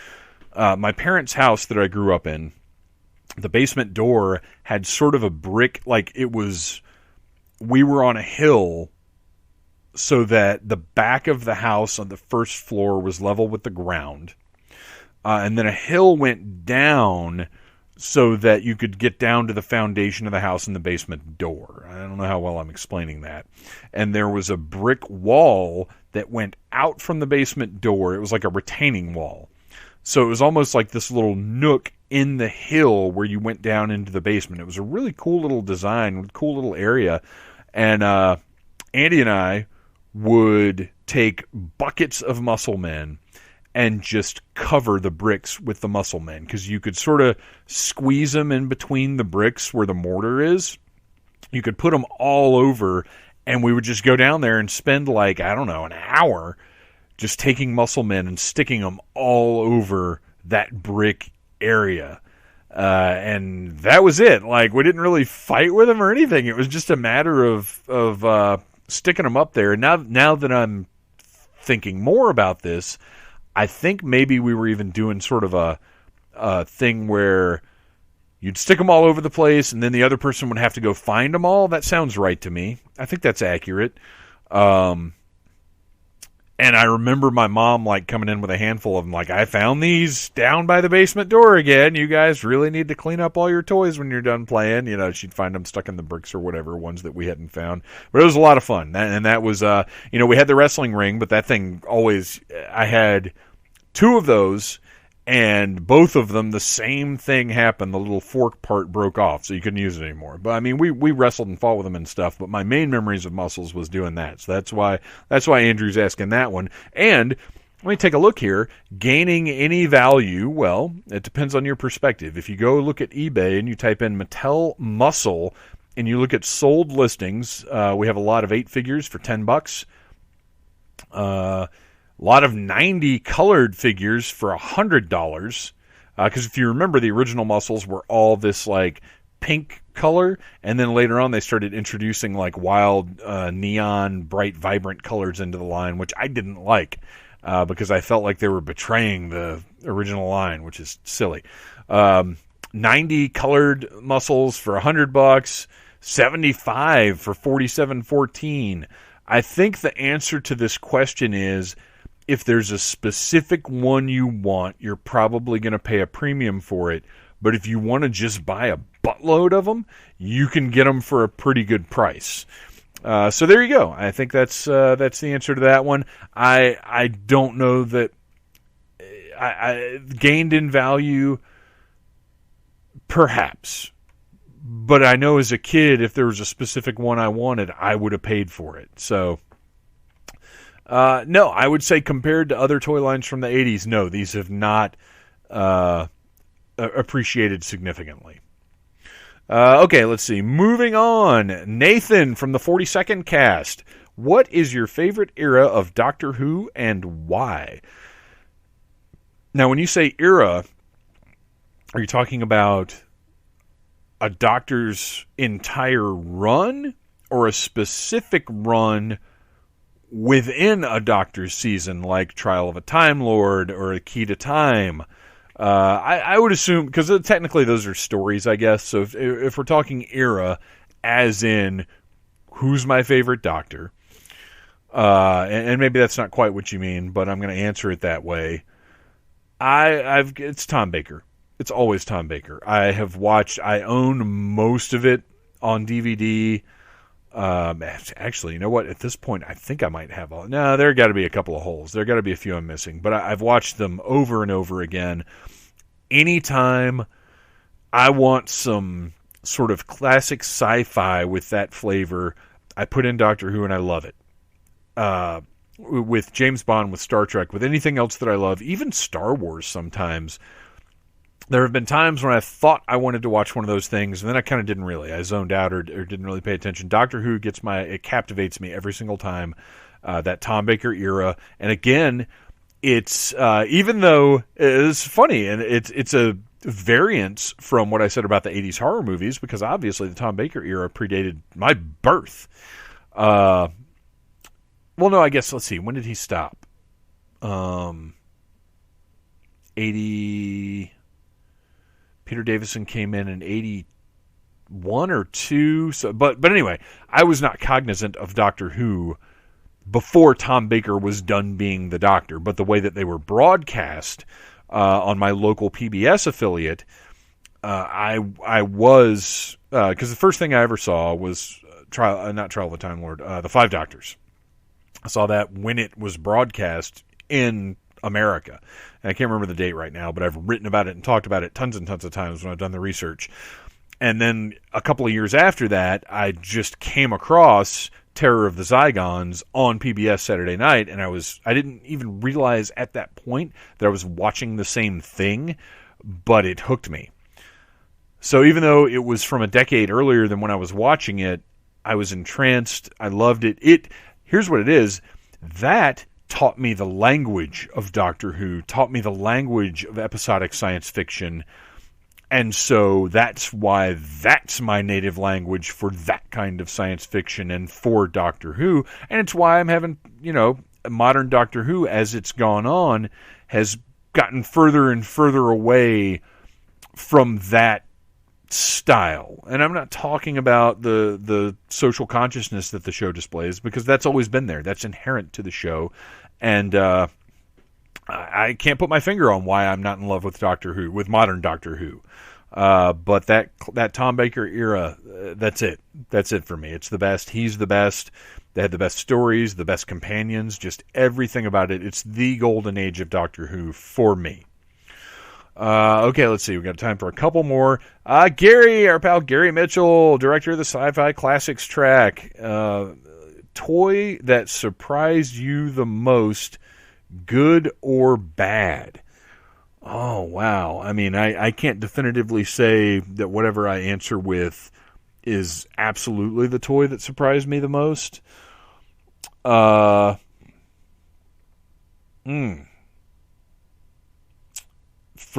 My parents' house that I grew up in, the basement door had sort of a brick, like we were on a hill so that the back of the house on the first floor was level with the ground. And then a hill went down so that you could get down to the foundation of the house and the basement door. I don't know how well I'm explaining that. And there was a brick wall that went out from the basement door. It was like a retaining wall. So it was almost like this little nook in the hill where you went down into the basement. It was a really cool little design, cool little area. And Andy and I would take buckets of Muscle Men and just cover the bricks with the Muscle Men, because you could sort of squeeze them in between the bricks where the mortar is. You could put them all over, and we would just go down there and spend like, I don't know, an hour just taking Muscle Men and sticking them all over that brick area. And that was it. Like, we didn't really fight with them or anything. It was just a matter of sticking them up there. And now that I'm thinking more about this, I think maybe we were even doing sort of a thing where you'd stick them all over the place, and then the other person would have to go find them all. That sounds right to me. I think that's accurate. And I remember my mom like coming in with a handful of them, like, I found these down by the basement door again. You guys really need to clean up all your toys when you're done playing. You know, she'd find them stuck in the bricks or whatever, ones that we hadn't found. But it was a lot of fun. And that was, we had the wrestling ring, but that thing always, I had 2 of those, and both of them, the same thing happened. The little fork part broke off, so you couldn't use it anymore. But I mean, we wrestled and fought with them and stuff. But my main memories of Muscles was doing that. So that's why Andrew's asking that one. And let me take a look here. Gaining any value? Well, it depends on your perspective. If you go look at eBay and you type in Mattel Muscle and you look at sold listings, we have a lot of 8 figures for $10. A lot of 90 colored figures for $100. Because if you remember, the original Muscles were all this like pink color, and then later on they started introducing like wild neon, bright, vibrant colors into the line, which I didn't like because I felt like they were betraying the original line, which is silly. 90 colored Muscles for $100, 75 for $47.14. I think the answer to this question is, if there's a specific one you want, you're probably going to pay a premium for it. But if you want to just buy a buttload of them, you can get them for a pretty good price. So there you go. I think that's the answer to that one. I don't know that I gained in value, perhaps. But I know as a kid, if there was a specific one I wanted, I would have paid for it. So no, I would say compared to other toy lines from the 80s, no, these have not appreciated significantly. Okay, let's see. Moving on. Nathan from the 42nd Cast. What is your favorite era of Doctor Who and why? Now, when you say era, are you talking about a Doctor's entire run or a specific run within a Doctor's season, like Trial of a Time Lord or A Key to Time? I would assume, because technically those are stories, I guess. So if we're talking era, as in who's my favorite Doctor, and maybe that's not quite what you mean, but I'm going to answer it that way. It's Tom Baker. It's always Tom Baker. I own most of it on DVD. Actually, you know what? At this point, I think I might have all. No, there got to be a couple of holes. There got to be a few I'm missing. But I've watched them over and over again. Anytime I want some sort of classic sci-fi with that flavor, I put in Doctor Who and I love it. with James Bond, with Star Trek, with anything else that I love, even Star Wars sometimes. There have been times when I thought I wanted to watch one of those things, and then I kind of didn't really. I zoned out or didn't really pay attention. Doctor Who it captivates me every single time. That Tom Baker era, and again, it's even though it's funny, and it's a variance from what I said about the 80s horror movies, because obviously the Tom Baker era predated my birth. Well, no, I guess, let's see, when did he stop? 80... Peter Davison came in 81 or 2. So, but anyway, I was not cognizant of Doctor Who before Tom Baker was done being the Doctor. But the way that they were broadcast on my local PBS affiliate, I was, because the first thing I ever saw was Trial of the Time Lord, The Five Doctors. I saw that when it was broadcast in America. And I can't remember the date right now, but I've written about it and talked about it tons and tons of times when I've done the research. And then a couple of years after that, I just came across Terror of the Zygons on PBS Saturday night, and I didn't even realize at that point that I was watching the same thing, but it hooked me. So even though it was from a decade earlier than when I was watching it, I was entranced. I loved it. Here's what it is. That taught me the language of Doctor Who, taught me the language of episodic science fiction, and so that's why that's my native language for that kind of science fiction and for Doctor Who, and it's why I'm having, modern Doctor Who, as it's gone on, has gotten further and further away from that style. And I'm not talking about the social consciousness that the show displays, because that's always been there. That's inherent to the show. And I can't put my finger on why I'm not in love with Doctor Who, with modern Doctor Who. But that Tom Baker era, that's it. That's it for me. It's the best. He's the best. They had the best stories, the best companions, just everything about it. It's the golden age of Doctor Who for me. Okay, let's see. We've got time for a couple more. Gary, our pal Gary Mitchell, director of the Sci-Fi Classics track. Toy that surprised you the most, good or bad? Oh, wow. I mean, I can't definitively say that whatever I answer with is absolutely the toy that surprised me the most. For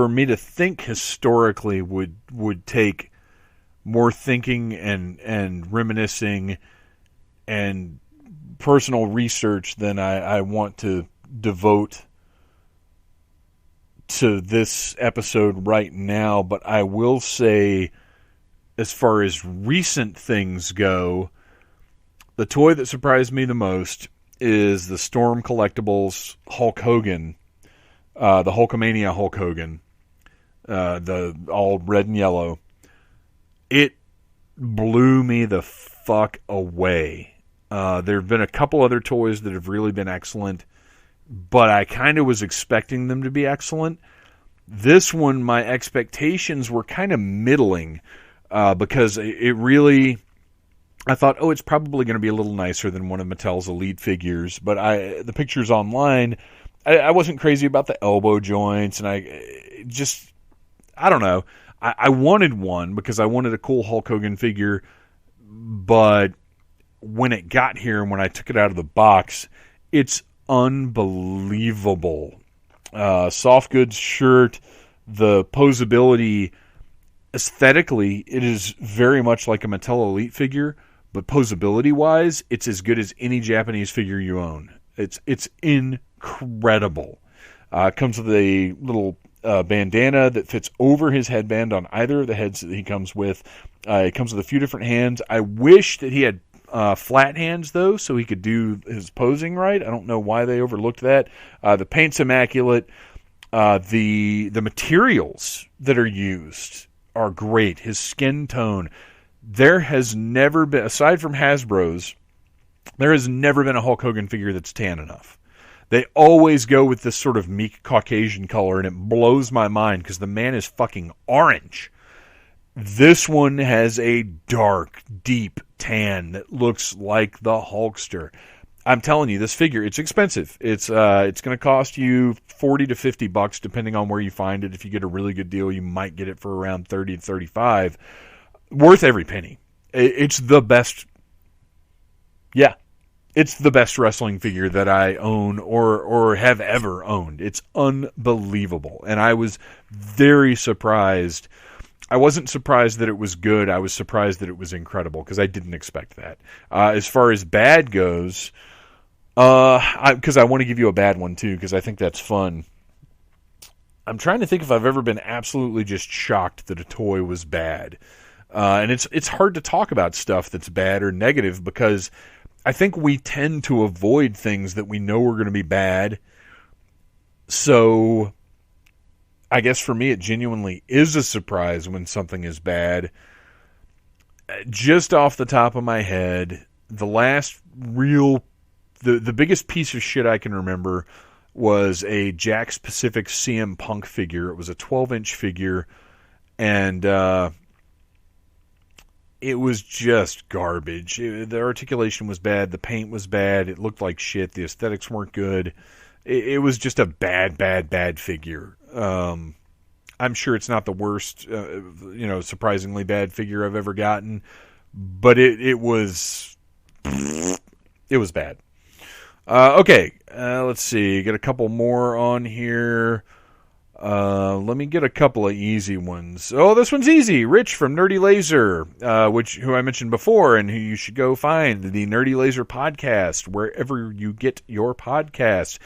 me to think historically would take more thinking and reminiscing and personal research than I want to devote to this episode right now. But I will say, as far as recent things go, the toy that surprised me the most is the Storm Collectibles Hulk Hogan, the Hulkamania Hulk Hogan, the all red and yellow. It blew me the fuck away. There have been a couple other toys that have really been excellent, but I kind of was expecting them to be excellent. This one, my expectations were kind of middling, because it really, I thought, it's probably going to be a little nicer than one of Mattel's Elite figures, but the pictures online, I wasn't crazy about the elbow joints, and I don't know. I wanted one because I wanted a cool Hulk Hogan figure, but when it got here and when I took it out of the box, it's unbelievable. Soft goods shirt, the posability, aesthetically, it is very much like a Mattel Elite figure, but posability-wise, it's as good as any Japanese figure you own. It's incredible. It comes with a little bandana that fits over his headband on either of the heads that he comes with. It comes with a few different hands. I wish that he had flat hands, though, so he could do his posing right. I don't know why they overlooked that. The paint's immaculate. The materials that are used are great. His skin tone. There has never been, aside from Hasbro's, there has never been a Hulk Hogan figure that's tan enough. They always go with this sort of meek Caucasian color, and it blows my mind because the man is fucking orange. This one has a dark, deep tan that looks like the Hulkster. I'm telling you, this figure, it's expensive. It's going to cost you $40 to $50 depending on where you find it. If you get a really good deal, you might get it for around 30 to 35. Worth every penny. It's the best. Yeah. It's the best wrestling figure that I own or have ever owned. It's unbelievable. And I was very surprised. I wasn't surprised that it was good. I was surprised that it was incredible because I didn't expect that. As far as bad goes, because I want to give you a bad one too because I think that's fun. I'm trying to think if I've ever been absolutely just shocked that a toy was bad. And it's hard to talk about stuff that's bad or negative because I think we tend to avoid things that we know are going to be bad. So I guess for me it genuinely is a surprise when something is bad. Just off the top of my head, the last real, the biggest piece of shit I can remember was a Jakks Pacific CM Punk figure. It was a 12-inch figure, and it was just garbage. The articulation was bad. The paint was bad. It looked like shit. The aesthetics weren't good. It was just a bad figure. I'm sure it's not the worst, surprisingly bad figure I've ever gotten, but it was bad. Okay, let's see. Get a couple more on here. Let me get a couple of easy ones. Oh, this one's easy. Rich from Nerdy Laser, who I mentioned before, and who you should go find, the Nerdy Laser podcast, wherever you get your podcasts.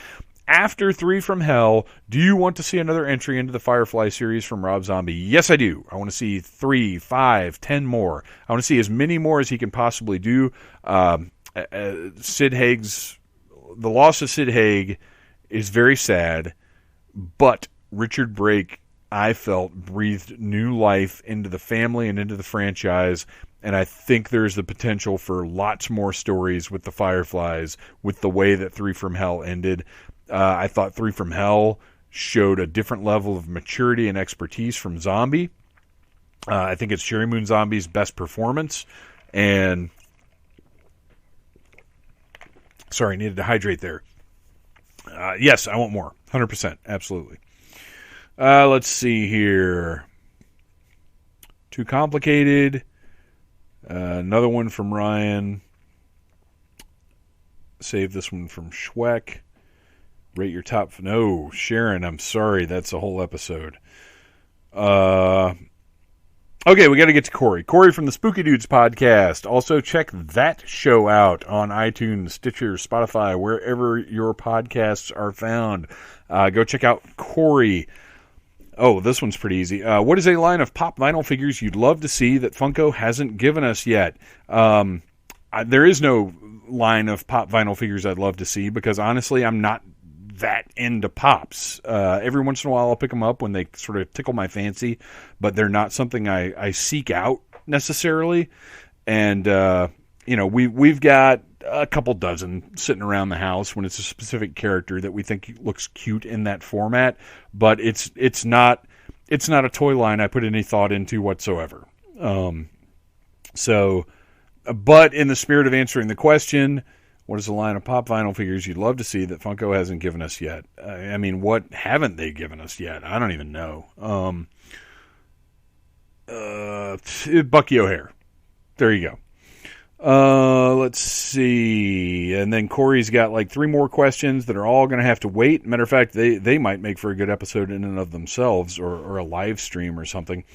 After 3 from Hell, do you want to see another entry into the Firefly series from Rob Zombie? Yes, I do. I want to see 3, 5, 10 more. I want to see as many more as he can possibly do. Sid Haig's, the loss of Sid Haig is very sad, but Richard Brake, I felt, breathed new life into the family and into the franchise, and I think there's the potential for lots more stories with the Fireflies with the way that 3 from Hell ended. I thought 3 from Hell showed a different level of maturity and expertise from Zombie. I think it's Cherry Moon Zombie's best performance, and sorry, needed to hydrate there. Yes, I want more. 100%. Absolutely. Let's see here. Too complicated. Another one from Ryan. Save this one from Schweck. Rate your top. No, Sharon, I'm sorry. That's a whole episode. Okay, we got to get to Corey. Corey from the Spooky Dudes podcast. Also, check that show out on iTunes, Stitcher, Spotify, wherever your podcasts are found. Go check out Corey. Oh, this one's pretty easy. What is a line of pop vinyl figures you'd love to see that Funko hasn't given us yet? There is no line of pop vinyl figures I'd love to see because, honestly, I'm not that into pops. Every once in a while I'll pick them up when they sort of tickle my fancy, but they're not something I seek out necessarily. And, we've got a couple dozen sitting around the house when it's a specific character that we think looks cute in that format, but it's not a toy line I put any thought into whatsoever. But in the spirit of answering the question, what is a line of pop vinyl figures you'd love to see that Funko hasn't given us yet? I mean, what haven't they given us yet? I don't even know. Bucky O'Hare. There you go. Let's see. And then Corey's got like 3 more questions that are all going to have to wait. Matter of fact, they might make for a good episode in and of themselves or a live stream or something.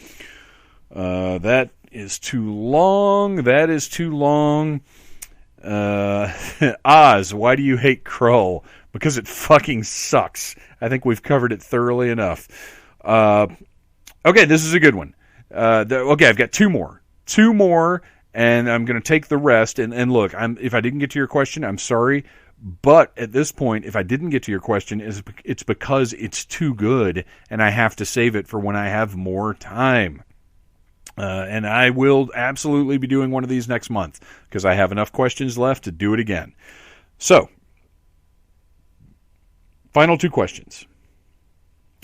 That is too long. Oz, why do you hate Krull? Because it fucking sucks. I think we've covered it thoroughly enough. Okay, this is a good one. Okay, I've got 2 more. 2 more, and I'm going to take the rest. And look, if I didn't get to your question, I'm sorry. But at this point, if I didn't get to your question, it's because it's too good, and I have to save it for when I have more time. And I will absolutely be doing one of these next month because I have enough questions left to do it again. So, final 2 questions.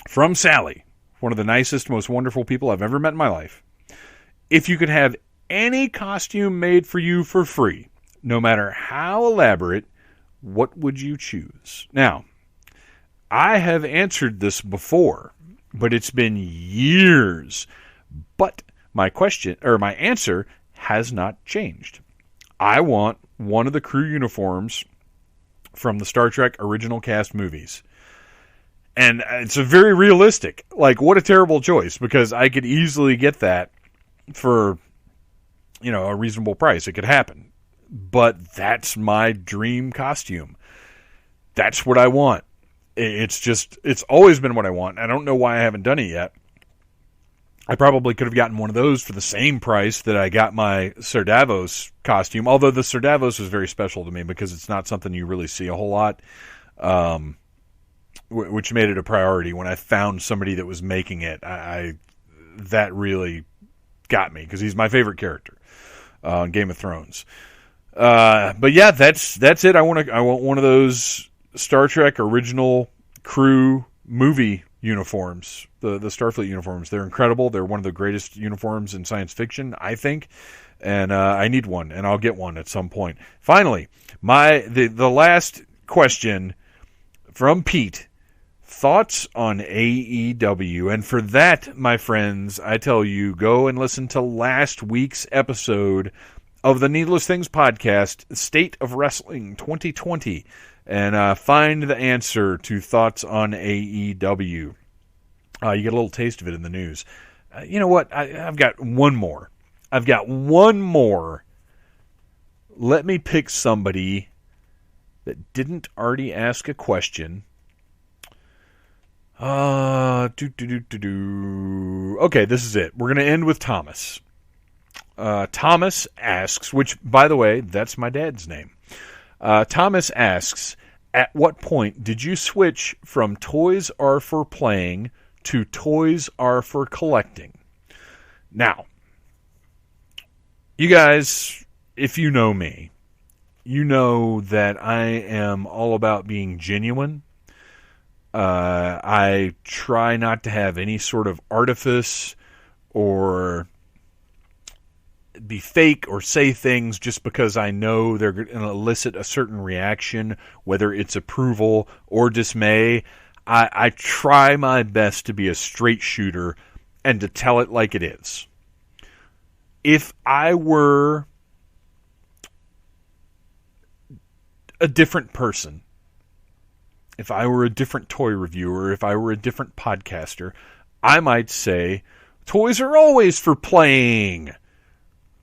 From Sally, one of the nicest, most wonderful people I've ever met in my life. If you could have any costume made for you for free, no matter how elaborate, what would you choose? Now, I have answered this before, but it's been years. But my answer has not changed. I want one of the crew uniforms from the Star Trek original cast movies. And it's a very realistic, like, what a terrible choice, because I could easily get that for, a reasonable price. It could happen. But that's my dream costume. That's what I want. It's always been what I want. I don't know why I haven't done it yet. I probably could have gotten one of those for the same price that I got my Sir Davos costume, although the Sir Davos was very special to me because it's not something you really see a whole lot, which made it a priority. When I found somebody that was making it, that really got me because he's my favorite character on Game of Thrones. But yeah, that's it. I want one of those Star Trek original crew movie uniforms, the Starfleet uniforms. They're incredible. They're one of the greatest uniforms in science fiction, I think. And I need one, and I'll get one at some point. Finally, the last question from Pete. Thoughts on AEW. And for that, my friends, I tell you, go and listen to last week's episode of the Needless Things podcast, State of Wrestling 2020, and find the answer to thoughts on AEW. You get a little taste of it in the news. You know what? I've got one more. Let me pick somebody that didn't already ask a question. Okay, this is it. We're going to end with Thomas. Thomas asks, which, by the way, that's my dad's name. Thomas asks, at what point did you switch from toys are for playing to toys are for collecting? Now, you guys, if you know me, you know that I am all about being genuine. I try not to have any sort of artifice or be fake or say things just because I know they're going to elicit a certain reaction, whether it's approval or dismay. I try my best to be a straight shooter and to tell it like it is. If I were a different person, if I were a different toy reviewer, if I were a different podcaster, I might say, toys are always for playing.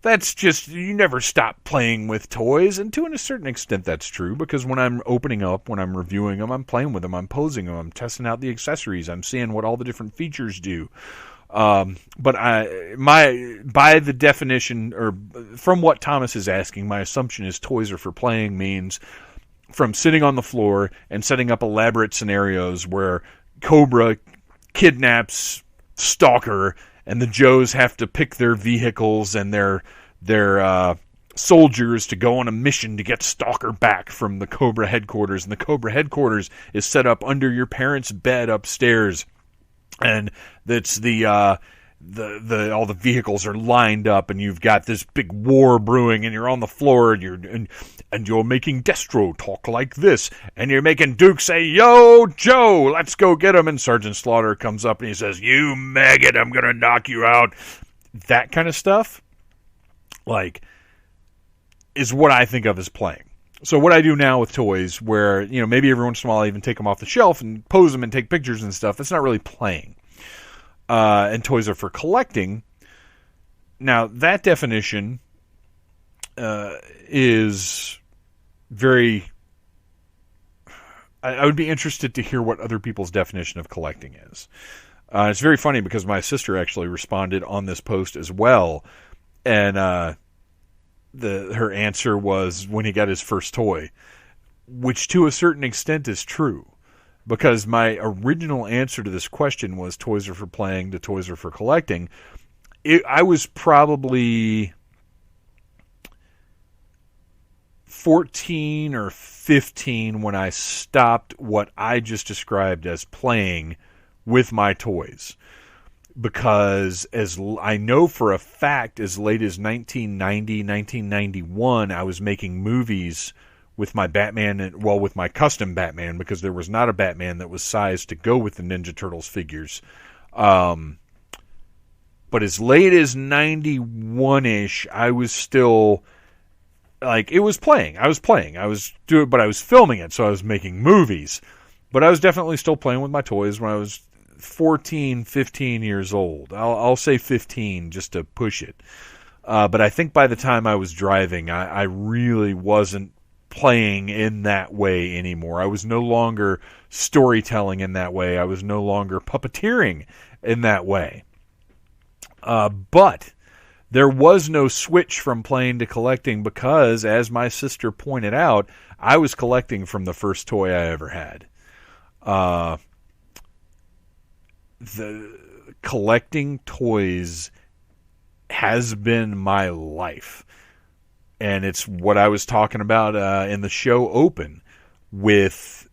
That's just, you never stop playing with toys. And to a certain extent, that's true, because when I'm opening up, when I'm reviewing them, I'm playing with them, I'm posing them, I'm testing out the accessories, I'm seeing what all the different features do. But by the definition, or from what Thomas is asking, my assumption is toys are for playing means from sitting on the floor and setting up elaborate scenarios where Cobra kidnaps Stalker and the Joes have to pick their vehicles and their soldiers to go on a mission to get Stalker back from the Cobra headquarters. And the Cobra headquarters is set up under your parents' bed upstairs. And that's all the vehicles are lined up, and you've got this big war brewing, and you're on the floor, and you're making Destro talk like this, and you're making Duke say, "Yo, Joe, let's go get him." And Sergeant Slaughter comes up and he says, "You maggot, I'm gonna knock you out." That kind of stuff, like, is what I think of as playing. So what I do now with toys, where, maybe every once in a while I even take them off the shelf and pose them and take pictures and stuff, that's not really playing. And toys are for collecting. Now, that definition is very... I would be interested to hear what other people's definition of collecting is. It's very funny because my sister actually responded on this post as well, and her answer was when he got his first toy, which to a certain extent is true. Because my original answer to this question was toys are for playing to toys are for collecting. I was probably 14 or 15 when I stopped what I just described as playing with my toys. Because as I know for a fact, as late as 1990, 1991, I was making movies with my Batman, with my custom Batman, because there was not a Batman that was sized to go with the Ninja Turtles figures. But as late as 91-ish, I was still, like, it was playing. I was playing. I was doing, but I was filming it, so I was making movies. But I was definitely still playing with my toys when I was 14, 15 years old. I'll say 15 just to push it. But I think by the time I was driving, I really wasn't playing in that way anymore. I was no longer storytelling in that way. I was no longer puppeteering in that way. But there was no switch from playing to collecting because, as my sister pointed out, I was collecting from the first toy I ever had. The collecting toys has been my life. And it's what I was talking about in the show open with,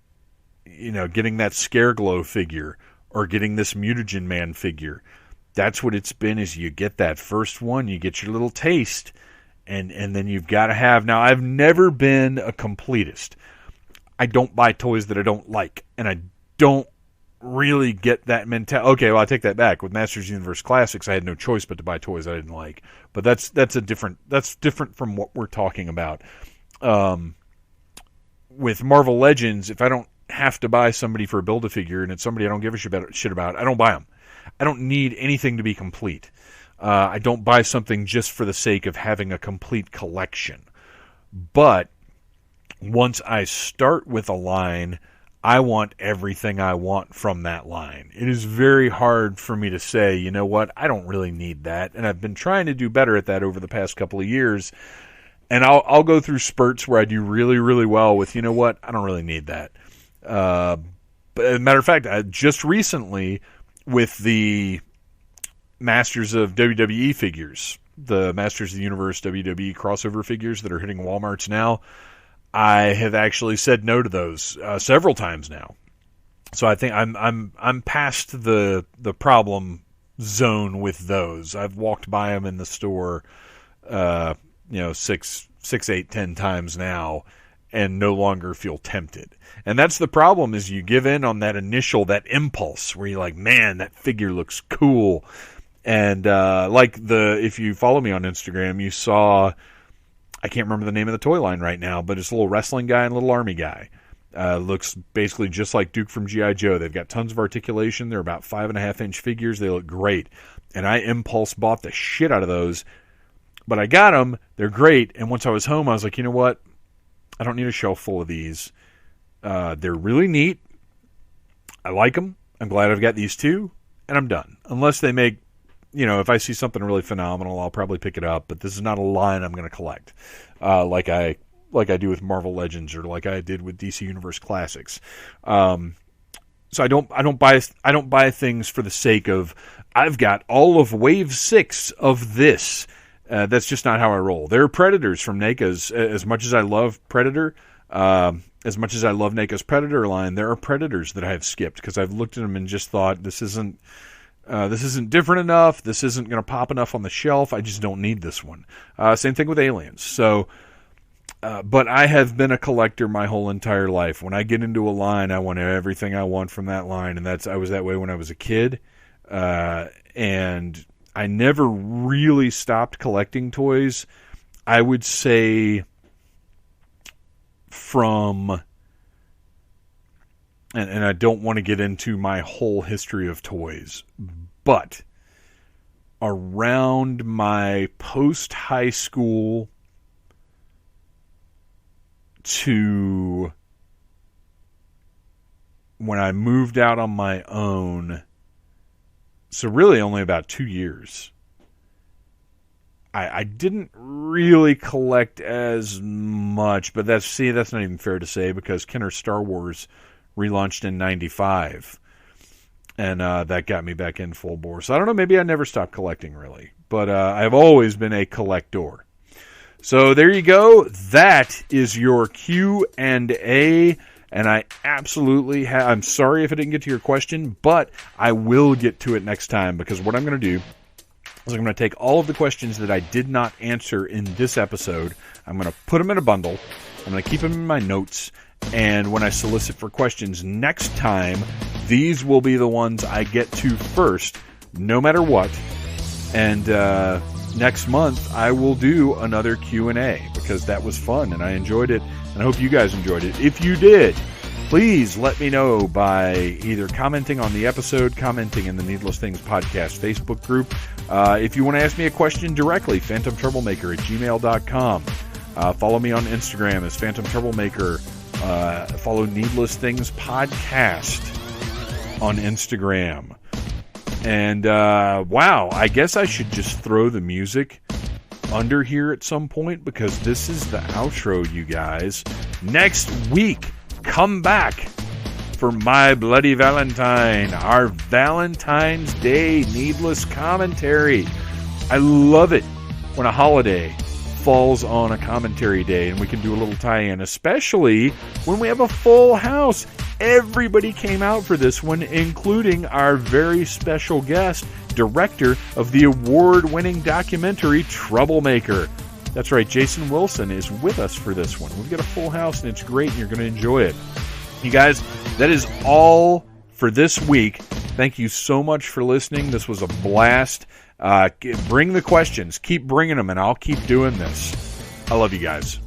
getting that Scareglow figure or getting this Mutagen Man figure. That's what it's been, is you get that first one, you get your little taste, and then you've got to have... Now, I've never been a completist. I don't buy toys that I don't like, and I don't really get that mentality. Okay, well, I take that back. With Masters of the Universe Classics, I had no choice but to buy toys I didn't like. But that's different from what we're talking about. With Marvel Legends, if I don't have to buy somebody for a Build-A-Figure and it's somebody I don't give a shit about, I don't buy them. I don't need anything to be complete. I don't buy something just for the sake of having a complete collection. But once I start with a line, I want everything I want from that line. It is very hard for me to say, you know what, I don't really need that. And I've been trying to do better at that over the past couple of years. And I'll go through spurts where I do really, really well with, you know what, I don't really need that. But as a matter of fact, just recently, with the Masters of WWE figures, the Masters of the Universe WWE crossover figures that are hitting Walmarts now, I have actually said no to those several times now. So I think I'm past the problem zone with those. I've walked by them in the store, 6, 8, 10 times now, and no longer feel tempted. And that's the problem, is you give in on that impulse where you're like, man, that figure looks cool. And if you follow me on Instagram, you saw, I can't remember the name of the toy line right now, but it's a little wrestling guy and a little army guy. Looks basically just like Duke from G.I. Joe. They've got tons of articulation. They're about 5.5-inch figures. They look great. And I impulse bought the shit out of those. But I got them. They're great. And once I was home, I was like, you know what? I don't need a shelf full of these. They're really neat. I like them. I'm glad I've got these two. And I'm done. Unless they make, if I see something really phenomenal, I'll probably pick it up. But this is not a line I'm going to collect. Like I do with Marvel Legends, or like I did with DC Universe Classics. So I don't buy things for the sake of, I've got all of Wave 6 of this. That's just not how I roll. There are Predators from NECA's. As much as I love Predator, as much as I love NECA's Predator line, there are Predators that I have skipped because I've looked at them and just thought, this isn't different enough. This isn't going to pop enough on the shelf. I just don't need this one. Same thing with Aliens. So, but I have been a collector my whole entire life. When I get into a line, I want everything I want from that line, and I was that way when I was a kid, and I never really stopped collecting toys. I would say from, and I don't want to get into my whole history of toys, but around my post-high school to when I moved out on my own, so really only about 2 years, I didn't really collect as much, but that's not even fair to say, because Kenner Star Wars relaunched in 95, and that got me back in full bore. So I don't know, maybe I never stopped collecting really, but I've always been a collector. So there you go. That is your Q&A. And I absolutely I'm sorry if I didn't get to your question, but I will get to it next time, because what I'm going to do is I'm going to take all of the questions that I did not answer in this episode. I'm going to put them in a bundle, I'm going to keep them in my notes. And when I solicit for questions next time, these will be the ones I get to first, no matter what. And next month, I will do another Q&A because that was fun and I enjoyed it. And I hope you guys enjoyed it. If you did, please let me know by either commenting on the episode, commenting in the Needless Things Podcast Facebook group. If you want to ask me a question directly, phantomtroublemaker@gmail.com. Follow me on Instagram as Phantom Troublemaker. Follow Needless Things Podcast on Instagram. And, wow, I guess I should just throw the music under here at some point because this is the outro, you guys. Next week, come back for My Bloody Valentine, our Valentine's Day needless commentary. I love it when a holiday falls on a commentary day and we can do a little tie-in, especially when we have a full house. Everybody came out for this one, including our very special guest, director of the award-winning documentary Troublemaker. That's right, Jason Wilson is with us for this one. We've got a full house and it's great and you're going to enjoy it. You guys, that is all for this week. Thank you so much for listening. This was a blast. Bring the questions. Keep bringing them, and I'll keep doing this. I love you guys.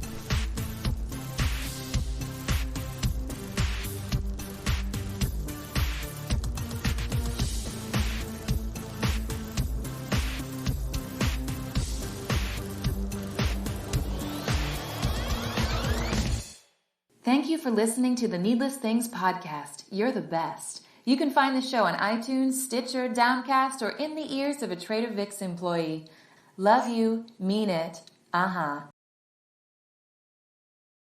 Thank you for listening to the Needless Things Podcast. You're the best. You can find the show on iTunes, Stitcher, Downcast, or in the ears of a Trader Vic's employee. Love you, mean it,